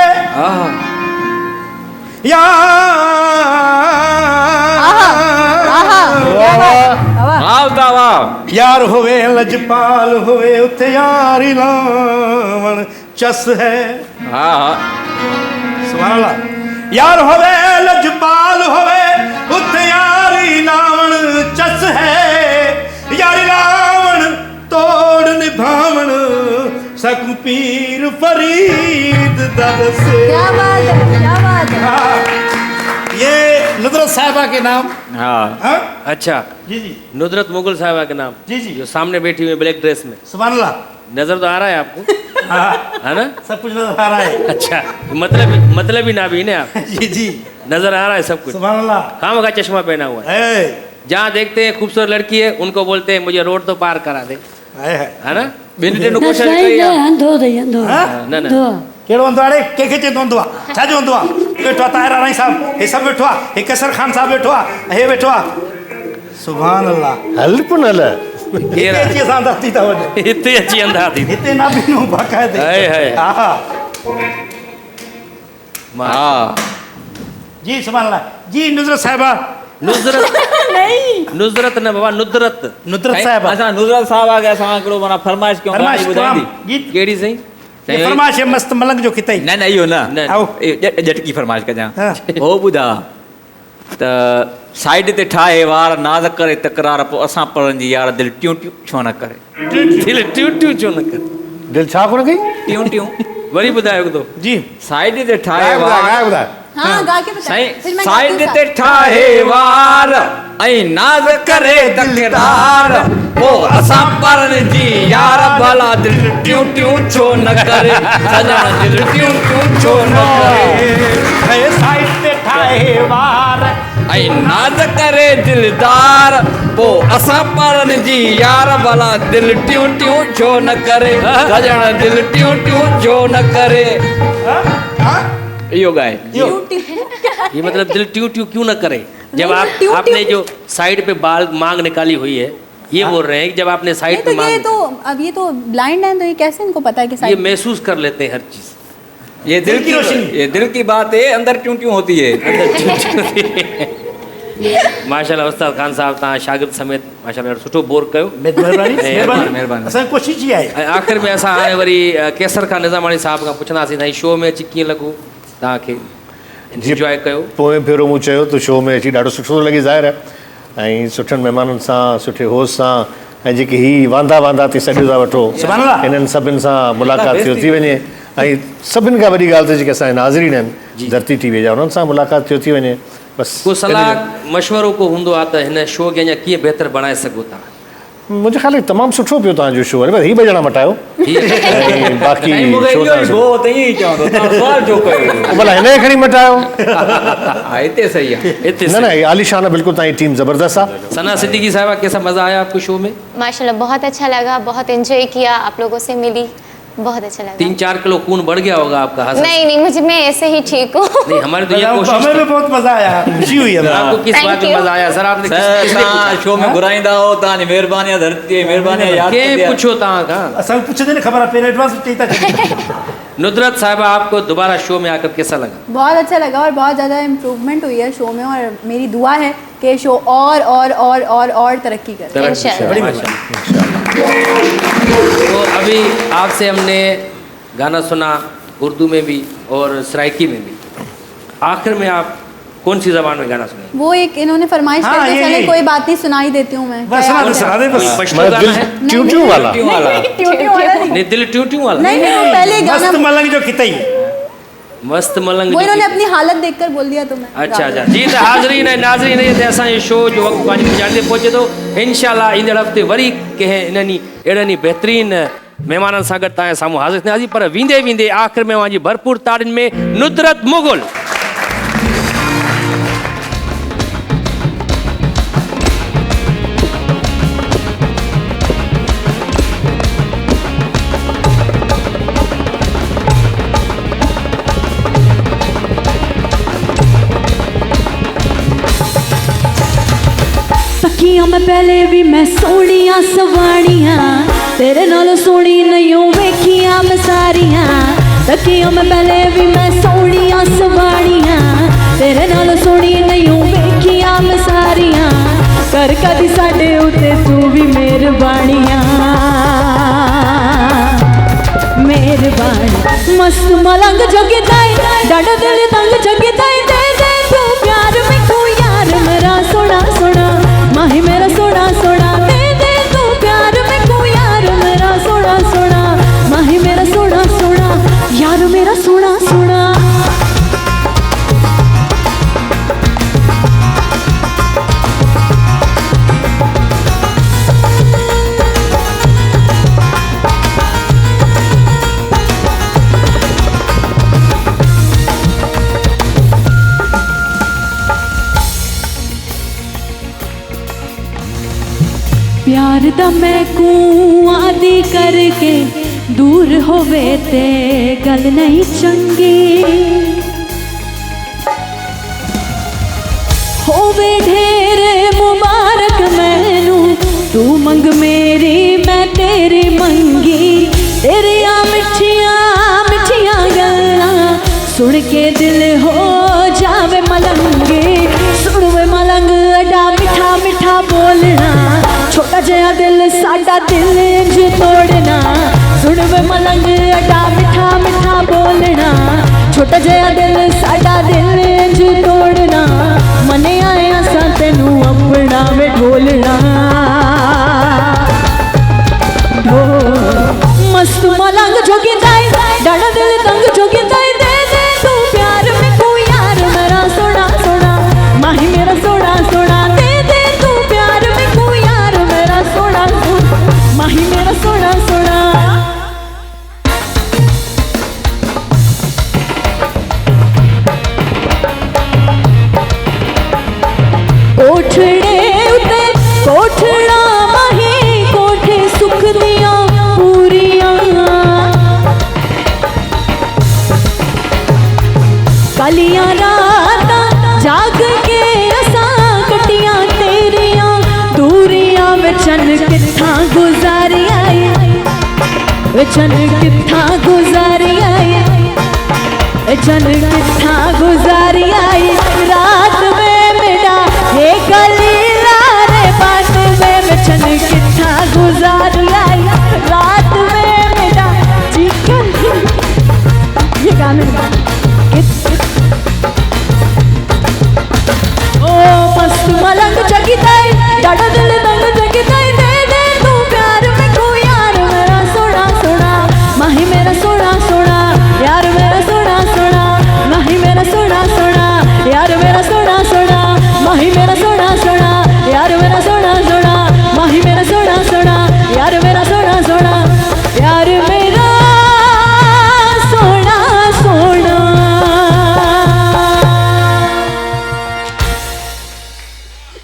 यार होवे लजपाल होवे उते यारी लावण चस है हाँ हाँ सुभान अल्लाह। यार होवे लजपाल होवे उते यारी लावण चस है यारी लावण तोड़ निभावण सकू पीर फरीद दर से। क्या बात है, क्या बात है। हाँ, ये नुसरत साहिबा के नाम। हाँ हाँ? अच्छा जी जी नुसरत मुगल साहिबा के नाम जी जी जो सामने बैठी हुई है ब्लैक ड्रेस में सुभान अल्लाह। नजर तो आ रहा है आपको हाँ, है ना सब कुछ नजर आ रहा है। अच्छा मतलब ही ना भी ना आप जी जी नजर आ रहा है सब कुछ सुभान अल्लाह। खाम का चश्मा पहना हुआ है है जहाँ देखते हैं खूबसूरत लड़की है उनको बोलते हैं मुझे रोड तो पार करा दे है ना ॿिनि टिनि न कोशिशि साईं कई न आहे अंधो अथई अंधो न न अंधो कहिड़ो हूंदो आहे कंहिंखे चवंदो हूंदो आहे छा जो हूंदो आहे वेठो आहे ताहिर राणी साहब हे सभु वेठो आहे हे कसर खान साहब वेठो आहे हे वेठो आहे सुभान अल्लाह। हल पुन हल हिते अची असां अंदाज़ थी था वञूं हिते अची अंधा थी हिते न बीनूं बाक़ाइदे। हाय हाय हा हाँ जी सुभान अल्लाह जी नुज़रत साहिबा नुज़रत नहीं नुज़रत न बाबा नुदरत नुज़रत साहिबा असां नुज़रत साहब आ गया असां हिकिड़ो माना फरमाइश कयूं फरमाइश ॿुधाईंदी गीत कहिड़ी सही ये फरमाइश है मस्त मलंग जो खिताई न न इहो न न। आओ झटकी फरमाइश कजां हाँ। हो ॿुधा त साइड ते ठाहे वार नाज़ करे तकरार पोइ असां पढ़ंदी यार दिलि टियूं टियूं छो न करे दिल ट्यू ट्यू छो न कर दिल छा कोन कई टियूं टियूं वरी ॿुधायो हिकु दफ़ो जी साइड ते ठाहे गाए ॿुधाए वार गाए ॿुधाए हाँ गा के बता साईं साइड ते ठाहे वार ऐं नाज़ करे तकरार पोइ असां पढ़ण जी यार भला दिलि टियूं टियूं छो न करे सॼण दिलि टियूं टियूं छो न करे साइड ते ठाहे वार ऐं नाज़ करे दिलदार पोइ असां पढ़ण जी यार भला दिलि टियूं टियूं छो न करे सॼण दिलि टियूं टियूं छो न करे इहो गाए ये मतलब दिल ट्यू ट्यू क्यों न करे जब नहीं, आप ट्यू आपने ट्यू। जो साइड पे बाल मांग निकाली हुई है ये बोल रहे हैं कि जब आपने नहीं साइड तो पे ये मांग तो अब ये तो ब्लाइंड है तो ये कैसे इनको पता है कि ये साइड महसूस कर लेते हैं हर चीज ये दिल की रोशनी ये दिल की बात है अंदर ट्यूं ट्यूं होती है माशाल्लाह उस्ताद खान साहब तव्हां शागिर्द समेत माशाल्लाह सुठो बोर कयो महिरबानी महिरबानी। महिरबानी असां कोशिश ई आहे ऐं आख़िर में असां हाणे वरी केसर खान निज़ामाणी साहब खां पुछंदासीं साईं शो में अची कीअं लॻो तव्हांखे इंजॉय कयो पोएं भेरो मूं चयो त शो में अची ॾाढो सुठो थो लॻे ज़ाहिर आहे ऐं सुठनि महिमाननि सां सुठे होस सां ऐं जेके ही वांदा वांदा थी सॾियो था वठो सुभाणे अल्लाह। हिननि सभिनि सां मुलाक़ात थियो थी वञे ऐं सभिनि खां वॾी ॻाल्हि त जेके असांजा नाज़रीन आहिनि धरती टीवीअ जा उन्हनि सां मुलाक़ात थियो थी वञे बसि को सलाह मशवरो को हूंदो आहे त हिन शो खे अञा कीअं बहितर बणाए सघो था मुंहिंजे ख़्याल में तमामु सुठो पियो तव्हांजो शो आहे बसि हीअ ॿ ॼणा मटायो ऐं बाक़ी साईं मूंखे शो इहो ई तव्हां गो त ईअं ई चवंदो तव्हां सुवाल छो कयो भला हिन खे खणी मटायो हा हिते सही आहे हिते न न आलिशान आहे बिल्कुलु तव्हांजी टीम ज़बरदस्त आहे सना सिद्दीकी साहिबा कैसा मज़ा आया आपको शो में माशाल्लाह बहुत अच्छा लगा बहुत एंजॉय किया आप लोगों से मिली बहुत अच्छा लगा 3-4 किलो खून बढ़ गया होगा आपका हंस नहीं नहीं मैं ऐसे ही ठीक हूँ नहीं हमारी तो ये कोशिश हमें थी। भी बहुत मजा आया खुशी हुई हमें आपको किस Thank बात में you. मजा आया सर आपने किसने तव्हां शो में घुराईंदा हो तव्हांजी महिरबानी आहे धरती जी महिरबानी आहे यादि के कंदी आहे। पूछो तव्हां खां असां पुछंदे न ख़बर आहे पहिरियों एडवांस चई था छॾियूं। नुदरत साहिबा आपको दोबारा शो में आकर कैसा लगा बहुत अच्छा लगा और बहुत ज़्यादा इम्प्रूवमेंट हुई है शो में और मेरी दुआ है कि शो और तरक्की करे इंशाल्लाह। तो अभी आपसे हमने गाना सुना उर्दू में भी और सराइकी में भी आखिर में आप कौन सी जबान में गाना सुने वो एक इन्होंने फरमाइश हाँ, करके ये- चले ये। कोई बात नहीं सुनाई देती हूँ मैं बस क्या सुना दे याद है? बस पश्तो मैं गाना दिल है ट्यू ट्यू वाला ट्यूं वाला ट्यूटी वाला नहीं नहीं दिल ट्यू ट्यू वाला नहीं वो पहले गाना मस्त मलंग जो खिताई मस्त मलंग वो जो इन्होंने गीत। अपनी हालत देखकर बोल दिया तो मैं अच्छा अच्छा जी त हाज़रीन ऐं नाज़रीन ये असांजो शो जो वक़्तु पंहिंजी गुज़ारे ते पहुचे थो इंशाल्लाह ईंदड़ हफ़्ते वरी कंहिं इन्हनि अहिड़नि बहितरीन महिमाननि सां गॾु तव्हांजे साम्हूं हाज़िर थींदासीं पर वेंदे वेंदे आख़िर में पंहिंजी भरपूर ताड़ियुनि में नुदरत मुग़ल सखियां मैं पहले भी मैं सोनिया सवाणियां तेरे नाल सोनी नहीं वेखियां मैं सारियां सखियां मैं पहले भी मैं सोनिया सवाणियां तेरे नाल सोनी नहीं वेखियां मैं सारियां कर कदी साडे उते तू भी मेहरबानियां मेहरबानी मस्त मलंग जगदाई डाडा दिल तंग जगदाई दे दे तू प्यार में तू यार मेरा सोना सोना माही मेरा सोना सोना दे दे तू प्यार में तू यार मेरा सोना सोना माही मेरा सोना सोना यार मेरा सोना सोना प्यार दा मैं आदि करके दूर होवे ते गल नहीं चंगी होवे ढेर मुबारक मैनू तू मंग मेरी मैं तेरी मंगी तेरिया मिठिया मिठिया गल्लां सुन के दिल हो जावे मलंग बोलना, छोटा जया दिल साडा दिल इंज तोड़ना, सुन वे मलंग अड्डा मिठा मिठा बोलना, छोटा जया दिल साडा दिल इंज तोड़ना, मने आया सा तेनू अपना वे ढोलना। मस्त मलंग जोगिंदाई डाड़ा दिल तंग जोगिंदाई, दे दे तू प्यार में को यार मेरा सोना सोना, माही मेरा सोना सोना, दे दे तू प्यार में को यार मेरा सोना सोना, माही मेरा सोना सोना। कोठड़े उते कोठड़ा माही, कोठे सुख दिया पूरियां, कालियां रातां जाग के असां कटियां तेरियां, दूरियां विचन कित्थां गुजारिया, विचन कित्थां गुजारिया, विचन कित्थां गुजारिया,